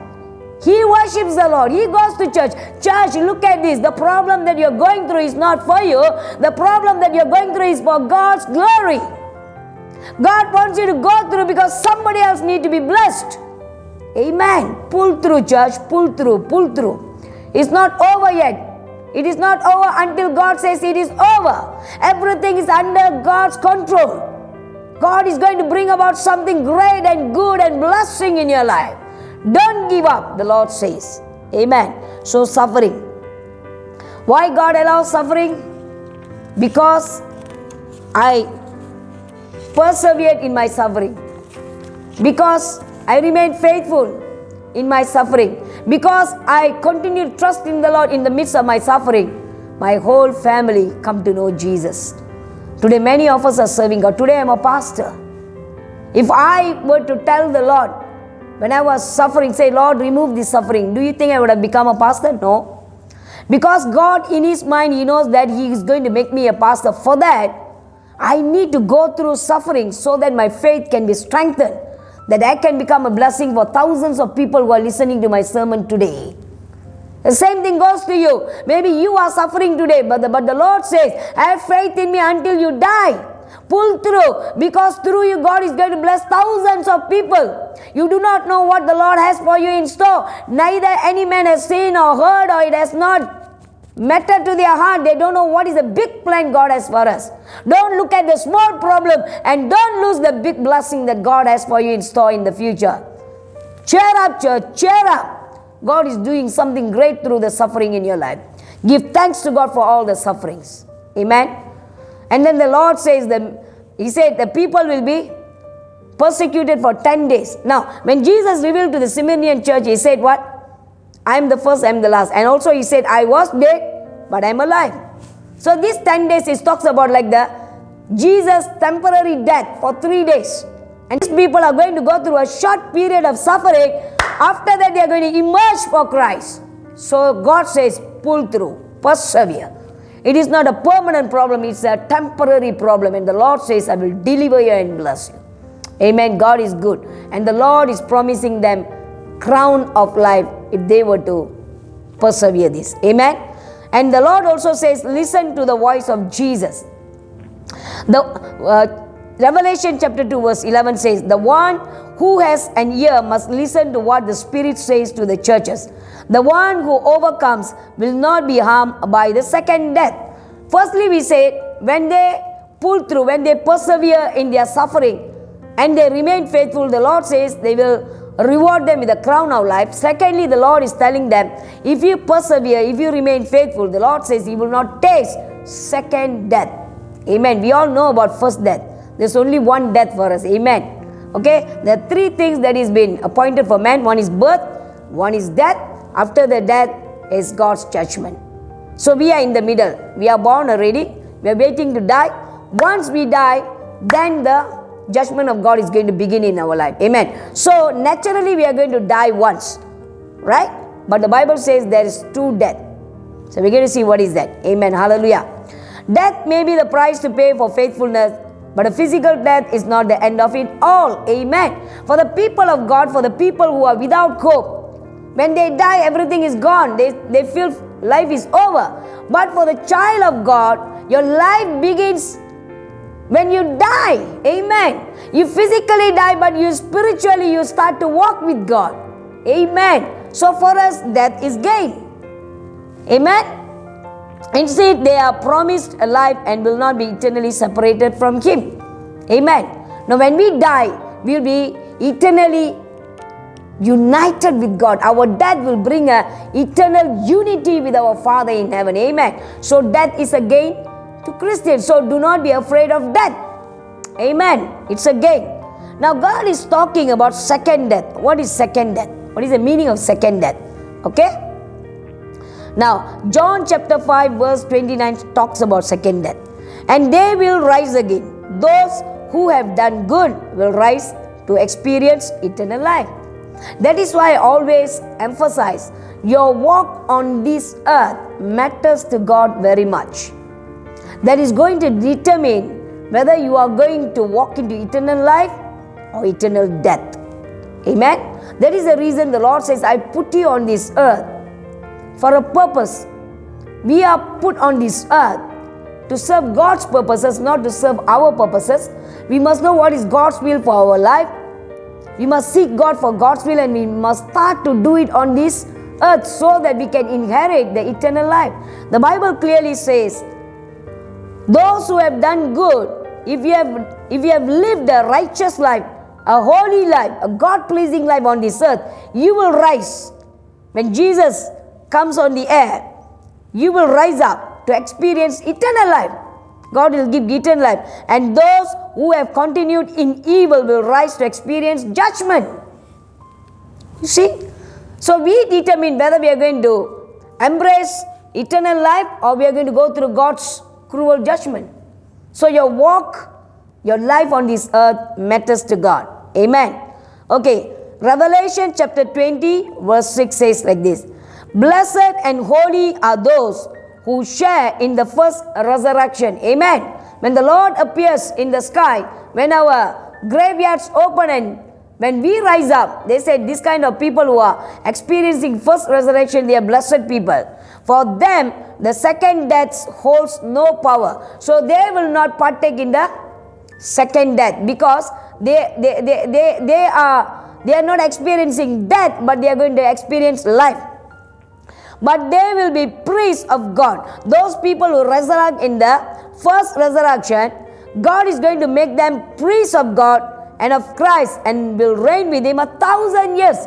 He worships the Lord. He goes to church. Church, look at this. The problem that you're going through is not for you. The problem that you're going through is for God's glory. God wants you to go through because somebody else needs to be blessed. Amen. Pull through, church. Pull through. Pull through. It's not over yet. It is not over until God says it is over. Everything is under God's control. God is going to bring about something great and good and blessing in your life. Don't give up, the Lord says. Amen. So suffering. Why God allows suffering? Because I persevered in my suffering. Because I remained faithful in my suffering. Because I continued to trust in the Lord in the midst of my suffering. My whole family come to know Jesus. Today many of us are serving God. Today I am a pastor. If I were to tell the Lord, when I was suffering, say, Lord, remove this suffering, do you think I would have become a pastor? No. Because God in His mind, He knows that He is going to make me a pastor. For that, I need to go through suffering so that my faith can be strengthened, that I can become a blessing for thousands of people who are listening to my sermon today. The same thing goes to you. Maybe you are suffering today, but the Lord says, have faith in me until you die. Pull through, because through you God is going to bless thousands of people. You do not know what the Lord has for you in store. Neither any man has seen or heard, or it has not mattered to their heart. They don't know what is the big plan God has for us. Don't look at the small problem, and don't lose the big blessing that God has for you in store in the future. Cheer up, church, cheer up. God is doing something great through the suffering in your life. Give thanks to God for all the sufferings. Amen. And then the Lord says He said the people will be persecuted for 10 days. Now, when Jesus revealed to the Simeonian church, He said what? I am the first, I am the last. And also He said, I was dead, but I am alive. So these 10 days, He talks about like the Jesus' temporary death for 3 days. And these people are going to go through a short period of suffering. After that, they are going to emerge for Christ. So God says, pull through, persevere. It is not a permanent problem, it's a temporary problem. And the Lord says, I will deliver you and bless you. Amen. God is good. And the Lord is promising them crown of life if they were to persevere this. Amen. And the Lord also says, listen to the voice of Jesus. Revelation chapter 2 verse 11 says, the one who has an ear must listen to what the Spirit says to the churches. The one who overcomes will not be harmed by the second death. Firstly, we said, when they pull through, when they persevere in their suffering and they remain faithful, the Lord says they will reward them with a crown of life. Secondly, the Lord is telling them, if you persevere, if you remain faithful, the Lord says He will not taste second death. Amen. We all know about first death. There's only one death for us. Amen. Okay, there are three things that is been appointed for man. One is birth, one is death. After the death is God's judgment. So we are in the middle. We are born already. We are waiting to die. Once we die, then the judgment of God is going to begin in our life. Amen. So naturally we are going to die once, right? But the Bible says there is two death. So we're going to see what is that. Amen. Hallelujah. Death may be the price to pay for faithfulness, but a physical death is not the end of it all. Amen. For the people of God, for the people who are without hope, when they die, everything is gone. They feel life is over. But for the child of God, your life begins when you die. Amen. You physically die, but you spiritually, you start to walk with God. Amen. So for us, death is gain. Amen. Instead, they are promised a life and will not be eternally separated from Him. Amen. Now, when we die, we'll be eternally united with God. Our death will bring a eternal unity with our Father in heaven. Amen. So, death is a gain to Christians. So, do not be afraid of death. Amen. It's a gain. Now, God is talking about second death. What is second death? What is the meaning of second death? Okay. Now, John chapter 5 verse 29 talks about second death. And they will rise again. Those who have done good will rise to experience eternal life. That is why I always emphasize your walk on this earth matters to God very much. That is going to determine whether you are going to walk into eternal life or eternal death. Amen. That is the reason the Lord says, I put you on this earth for a purpose. We are put on this earth to serve God's purposes, not to serve our purposes. We must know what is God's will for our life. We must seek God for God's will, and we must start to do it on this earth so that we can inherit the eternal life. The Bible clearly says, those who have done good, if you have lived a righteous life, a holy life, a God-pleasing life on this earth, you will rise. When Jesus comes on the air, you will rise up to experience eternal life. God will give eternal life. And those who have continued in evil will rise to experience judgment. You see? So we determine whether we are going to embrace eternal life or we are going to go through God's cruel judgment. So your walk, your life on this earth matters to God. Amen. Okay. Revelation chapter 20 verse 6 says like this. Blessed and holy are those who share in the first resurrection. Amen. When the Lord appears in the sky, when our graveyards open and when we rise up, they said this kind of people who are experiencing first resurrection, they are blessed people. For them, the second death holds no power. So they will not partake in the second death, because they are not experiencing death, but they are going to experience life. But they will be priests of God. Those people who resurrect in the first resurrection, God is going to make them priests of God and of Christ, and will reign with Him 1,000 years.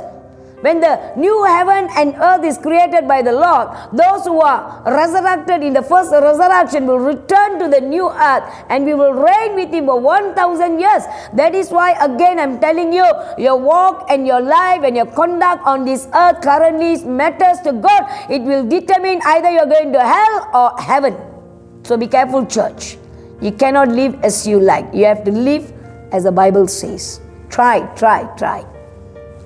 When the new heaven and earth is created by the Lord, those who are resurrected in the first resurrection will return to the new earth, and we will reign with Him for 1,000 years. That is why, again, I'm telling you, your walk and your life and your conduct on this earth currently matters to God. It will determine either you're going to hell or heaven. So be careful, church. You cannot live as you like. You have to live as the Bible says. Try.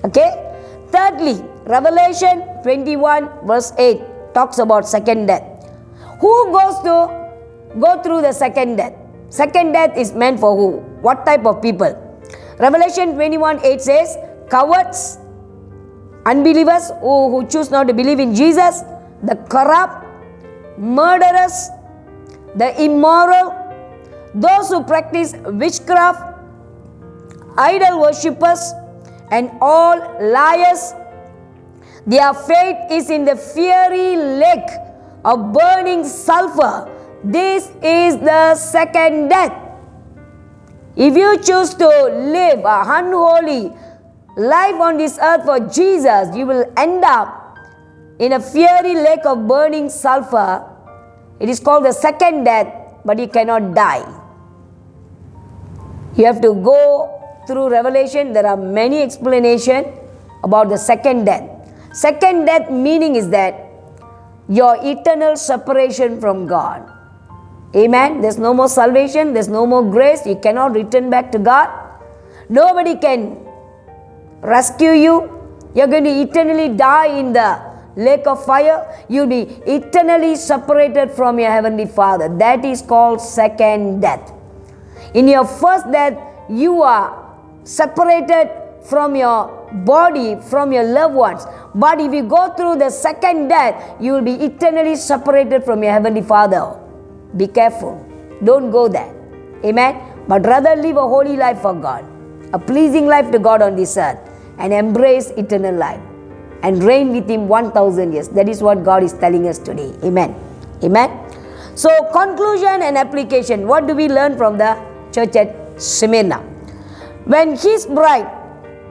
Okay? Thirdly, Revelation 21 verse 8 talks about second death. Who go through the second death? Second death is meant for who? What type of people? Revelation 21 8 says, cowards, unbelievers who choose not to believe in Jesus, the corrupt, murderers, the immoral, those who practice witchcraft, idol worshippers, and all liars. Their fate is in the fiery lake of burning sulfur. This is the second death. If you choose to live a unholy life on this earth for Jesus, you will end up in a fiery lake of burning sulfur. It is called the second death, but you cannot die. You have to go through Revelation. There are many explanations about the second death. Second death meaning is that your eternal separation from God. Amen. There's no more salvation. There's no more grace. You cannot return back to God. Nobody can rescue you. You're going to eternally die in the lake of fire. You'll be eternally separated from your heavenly Father. That is called second death. In your first death, you are separated from your body, from your loved ones. But if you go through the second death, you will be eternally separated from your heavenly Father. Be careful. Don't go there. Amen. But rather live a holy life for God, a pleasing life to God on this earth, and embrace eternal life and reign with Him 1,000 years. That is what God is telling us today. Amen. Amen. So, conclusion and application. What do we learn from the church at Smyrna? When His bride,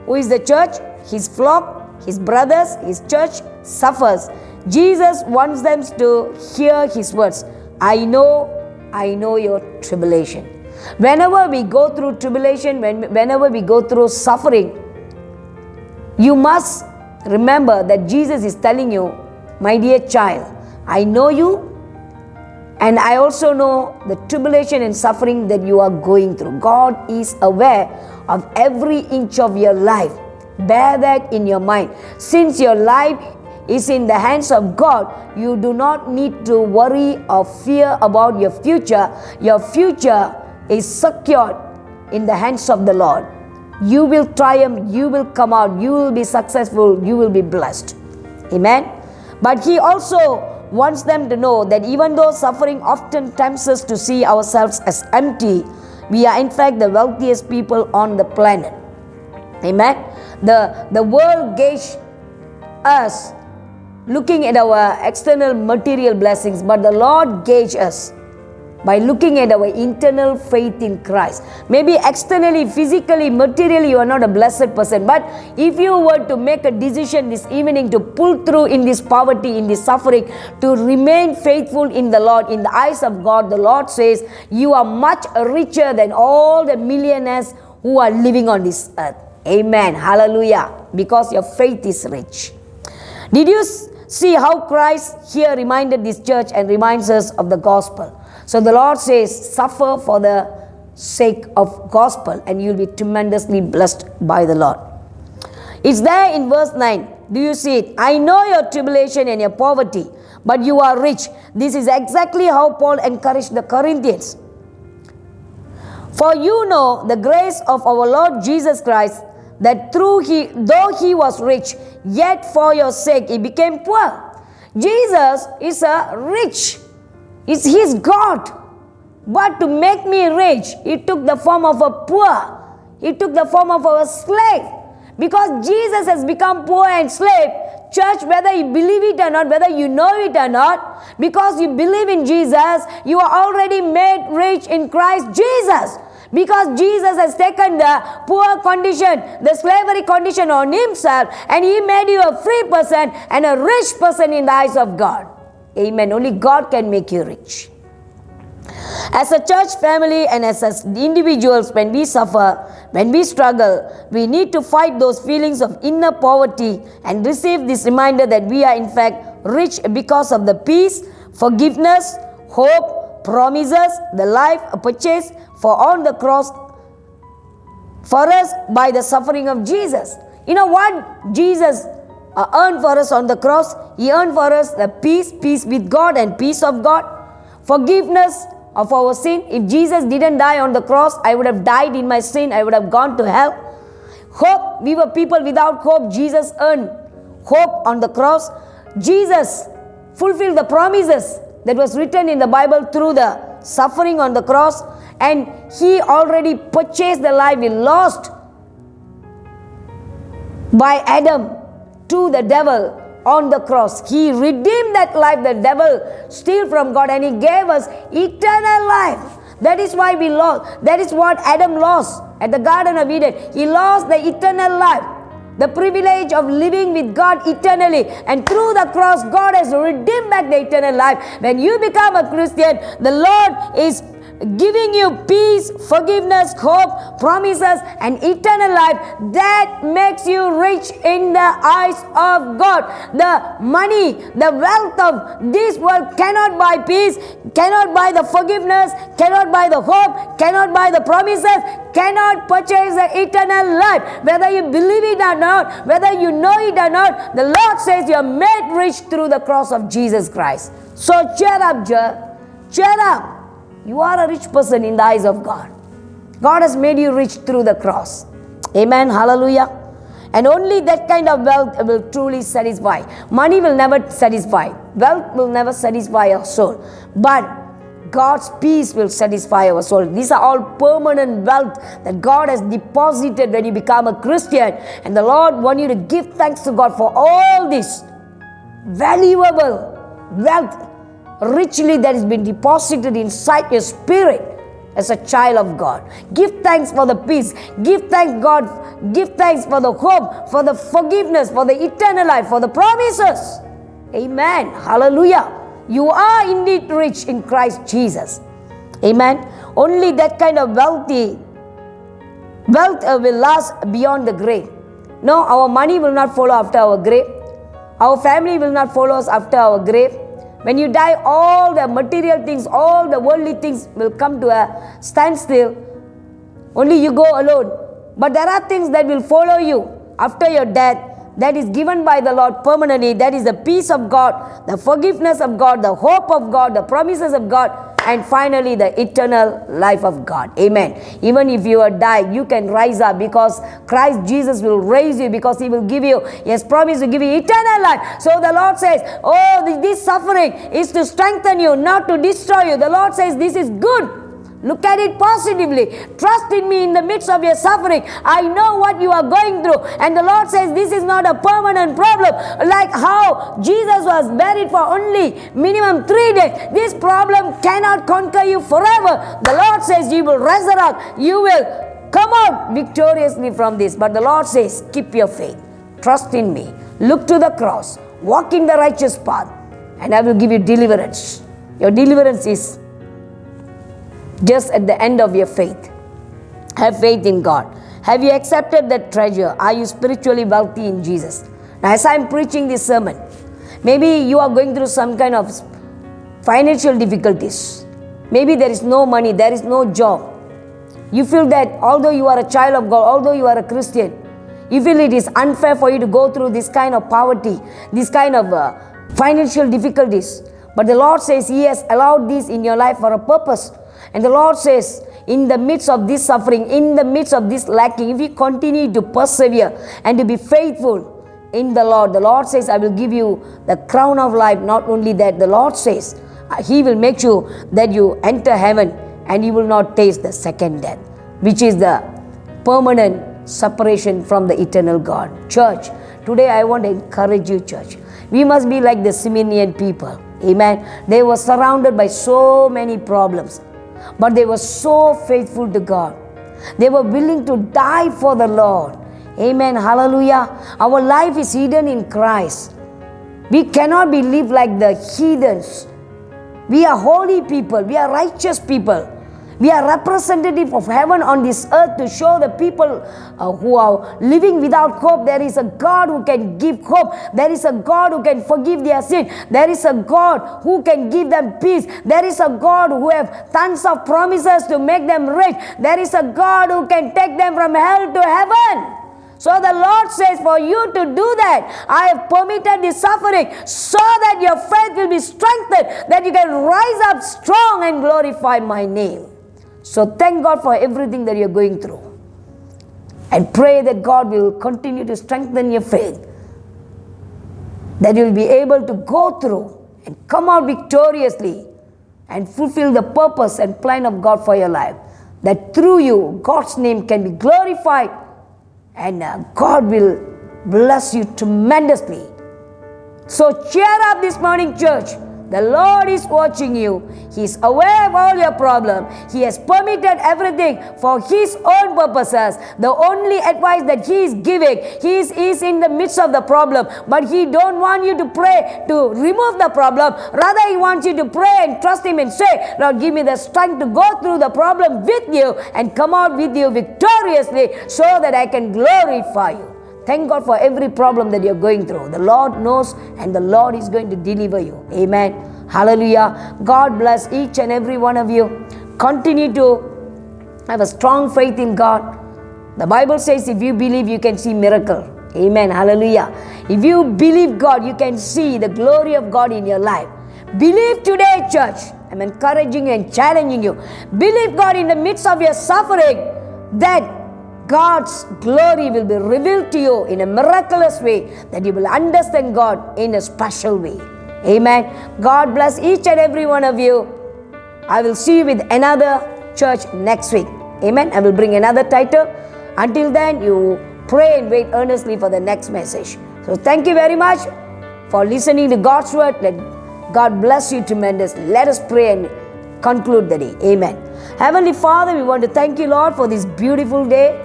who is the church, His flock, His brothers, His church suffers, Jesus wants them to hear His words. I know your tribulation. Whenever we go through tribulation, whenever we go through suffering, you must remember that Jesus is telling you, my dear child, I know you, and I also know the tribulation and suffering that you are going through. God is aware of every inch of your life. Bear that in your mind. Since your life is in the hands of God, you do not need to worry or fear about your future. Your future is secured in the hands of the Lord. You will triumph, you will come out, you will be successful, you will be blessed. Amen. But He also wants them to know that even though suffering often tempts us to see ourselves as empty, we are in fact the wealthiest people on the planet. Amen. The world gauge us looking at our external material blessings, but the Lord gauge us by looking at our internal faith in Christ. Maybe externally, physically, materially, you are not a blessed person. But if you were to make a decision this evening to pull through in this poverty, in this suffering, to remain faithful in the Lord, in the eyes of God, the Lord says, you are much richer than all the millionaires who are living on this earth. Amen. Hallelujah. Because your faith is rich. Did you see how Christ here reminded this church and reminds us of the gospel? So the Lord says, suffer for the sake of gospel and you'll be tremendously blessed by the Lord. It's there in verse 9. Do you see it? I know your tribulation and your poverty, but you are rich. This is exactly how Paul encouraged the Corinthians. For you know the grace of our Lord Jesus Christ, that though he was rich, yet for your sake he became poor. Jesus is a rich. He's God. But to make me rich, He took the form of a poor. He took the form of a slave. Because Jesus has become poor and slave, church, whether you believe it or not, whether you know it or not, because you believe in Jesus, you are already made rich in Christ Jesus. Because Jesus has taken the poor condition, the slavery condition on Himself, and He made you a free person and a rich person in the eyes of God. Amen. Only God can make you rich. As a church family and as individuals, when we suffer, when we struggle, we need to fight those feelings of inner poverty and receive this reminder that we are in fact rich because of the peace, forgiveness, hope, promises, the life purchased for on the cross for us by the suffering of Jesus. You know what Jesus earned for us on the cross? He earned for us the peace with God and peace of God, forgiveness of our sin. If Jesus didn't die on the cross, I would have died in my sin. I would have gone to hell. Hope, we were people without hope. Jesus earned hope on the cross. Jesus fulfilled the promises that was written in the Bible through the suffering on the cross, and He already purchased the life we lost by Adam to the devil on the cross. He redeemed that life the devil stole from God, and He gave us eternal life. That is why we lost. That is what Adam lost at the Garden of Eden. He lost the eternal life, the privilege of living with God eternally. And through the cross, God has redeemed back the eternal life. When you become a Christian, the Lord is giving you peace, forgiveness, hope, promises, and eternal life that makes you rich in the eyes of God. The money, the wealth of this world cannot buy peace, cannot buy the forgiveness, cannot buy the hope, cannot buy the promises, cannot purchase the eternal life. Whether you believe it or not, whether you know it or not, the Lord says you are made rich through the cross of Jesus Christ. So cheer up, cheer up. You are a rich person in the eyes of God. God has made you rich through the cross. Amen. Hallelujah. And only that kind of wealth will truly satisfy. Money will never satisfy. Wealth will never satisfy our soul. But God's peace will satisfy our soul. These are all permanent wealth that God has deposited when you become a Christian. And the Lord wants you to give thanks to God for all this valuable wealth richly that has been deposited inside your spirit as a child of God. Give thanks for the peace. Give thanks God. Give thanks for the hope, for the forgiveness, for the eternal life, for the promises. Amen. Hallelujah. You are indeed rich in Christ Jesus. Amen. Only that kind of wealth will last beyond the grave. No, our money will not follow after our grave. Our family will not follow us after our grave. When you die, all the material things, all the worldly things will come to a standstill. Only you go alone. But there are things that will follow you after your death, that is given by the Lord permanently. That is the peace of God, the forgiveness of God, the hope of God, the promises of God, and finally the eternal life of God. Amen. Even if you are died, you can rise up, because Christ Jesus will raise you, because He will give you, He has promised to give you eternal life. So the Lord says, oh, this suffering is to strengthen you, not to destroy you. The Lord says this is good. Look at it positively. Trust in me in the midst of your suffering. I know what you are going through. And the Lord says this is not a permanent problem. Like how Jesus was buried for only minimum 3 days. This problem cannot conquer you forever. The Lord says you will resurrect. You will come out victoriously from this. But the Lord says, keep your faith. Trust in me. Look to the cross. Walk in the righteous path. And I will give you deliverance. Your deliverance is just at the end of your faith. Have faith in God. Have you accepted that treasure? Are you spiritually wealthy in Jesus? Now, as I'm preaching this sermon, maybe you are going through some kind of financial difficulties. Maybe there is no money, there is no job. You feel that although you are a child of God, although you are a Christian, you feel it is unfair for you to go through this kind of poverty, this kind of financial difficulties. But the Lord says He has allowed this in your life for a purpose. And the Lord says, in the midst of this suffering, in the midst of this lacking, if you continue to persevere and to be faithful in the Lord says, I will give you the crown of life. Not only that, the Lord says, He will make sure that you enter heaven and you will not taste the second death, which is the permanent separation from the eternal God. Church, today I want to encourage you, church. We must be like the Simeonian people. Amen. They were surrounded by so many problems, but they were so faithful to God. They were willing to die for the Lord. Amen. Hallelujah. Our life is hidden in Christ. We cannot be lived like the heathens. We are holy people. We are righteous people. We are representative of heaven on this earth to show the people who are living without hope. There is a God who can give hope. There is a God who can forgive their sin. There is a God who can give them peace. There is a God who have tons of promises to make them rich. There is a God who can take them from hell to heaven. So the Lord says, for you to do that, I have permitted this suffering so that your faith will be strengthened, that you can rise up strong and glorify my name. So thank God for everything that you're going through. And pray that God will continue to strengthen your faith, that you'll be able to go through and come out victoriously and fulfill the purpose and plan of God for your life. That through you, God's name can be glorified, and God will bless you tremendously. So cheer up this morning, church. The Lord is watching you. He is aware of all your problems. He has permitted everything for His own purposes. The only advice that He is giving, He is in the midst of the problem, but He don't want you to pray to remove the problem. Rather, He wants you to pray and trust Him and say, Lord, give me the strength to go through the problem with you and come out with you victoriously so that I can glorify you. Thank God for every problem that you're going through. The Lord knows, and the Lord is going to deliver you. Amen. Hallelujah. God bless each and every one of you. Continue to have a strong faith in God. The Bible says if you believe, you can see miracle. Amen. Hallelujah. If you believe God, you can see the glory of God in your life. Believe today, church. I'm encouraging you and challenging you. Believe God in the midst of your suffering, that God's glory will be revealed to you in a miraculous way, that you will understand God in a special way. Amen. God bless each and every one of you. I will see you with another church next week. Amen. I will bring another title. Until then, you pray and wait earnestly for the next message. So thank you very much for listening to God's word. Let God bless you tremendously. Let us pray and conclude the day. Amen. Heavenly Father, we want to thank you, Lord, for this beautiful day.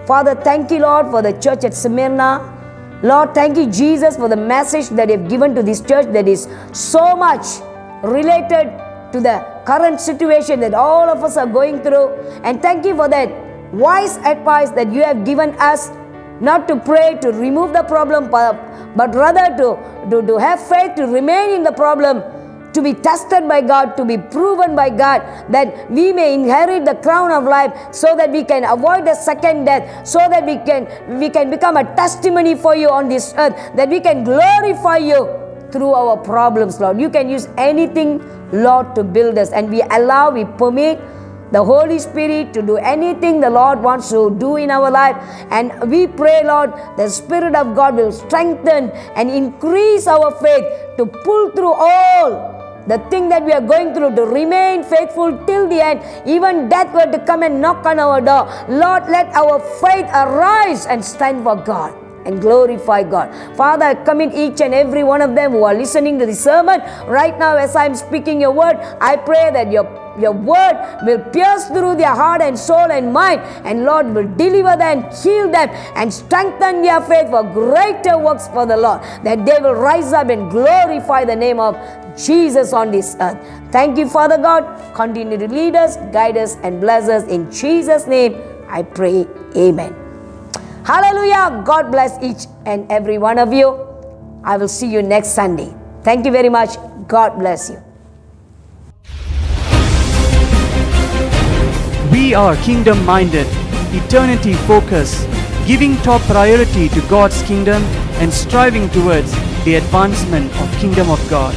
Father, thank you, Lord, for the church at Smyrna. Lord, thank you, Jesus, for the message that you have given to this church that is so much related to the current situation that all of us are going through. And thank you for that wise advice that you have given us, not to pray to remove the problem, but rather to have faith to remain in the problem, to be tested by God, to be proven by God, that we may inherit the crown of life, so that we can avoid the second death, so that we can become a testimony for you on this earth, that we can glorify you through our problems, Lord. You can use anything, Lord, to build us, and we permit the Holy Spirit to do anything the Lord wants to do in our life. And we pray, Lord, the Spirit of God will strengthen and increase our faith to pull through all the thing that we are going through, to remain faithful till the end. Even death were to come and knock on our door, Lord, let our faith arise and stand for God and glorify God. Father, I commit each and every one of them who are listening to the sermon right now as I'm speaking your word. I pray that your word will pierce through their heart and soul and mind, and Lord will deliver them, heal them, and strengthen their faith for greater works for the Lord, that they will rise up and glorify the name of Jesus on this earth. Thank you, Father God. Continue to lead us, guide us, and bless us. In Jesus' name I pray. Amen. Hallelujah. God bless each and every one of you. I will see you next Sunday. Thank you very much. God bless you. We are kingdom-minded, eternity-focused, giving top priority to God's kingdom and striving towards the advancement of kingdom of God.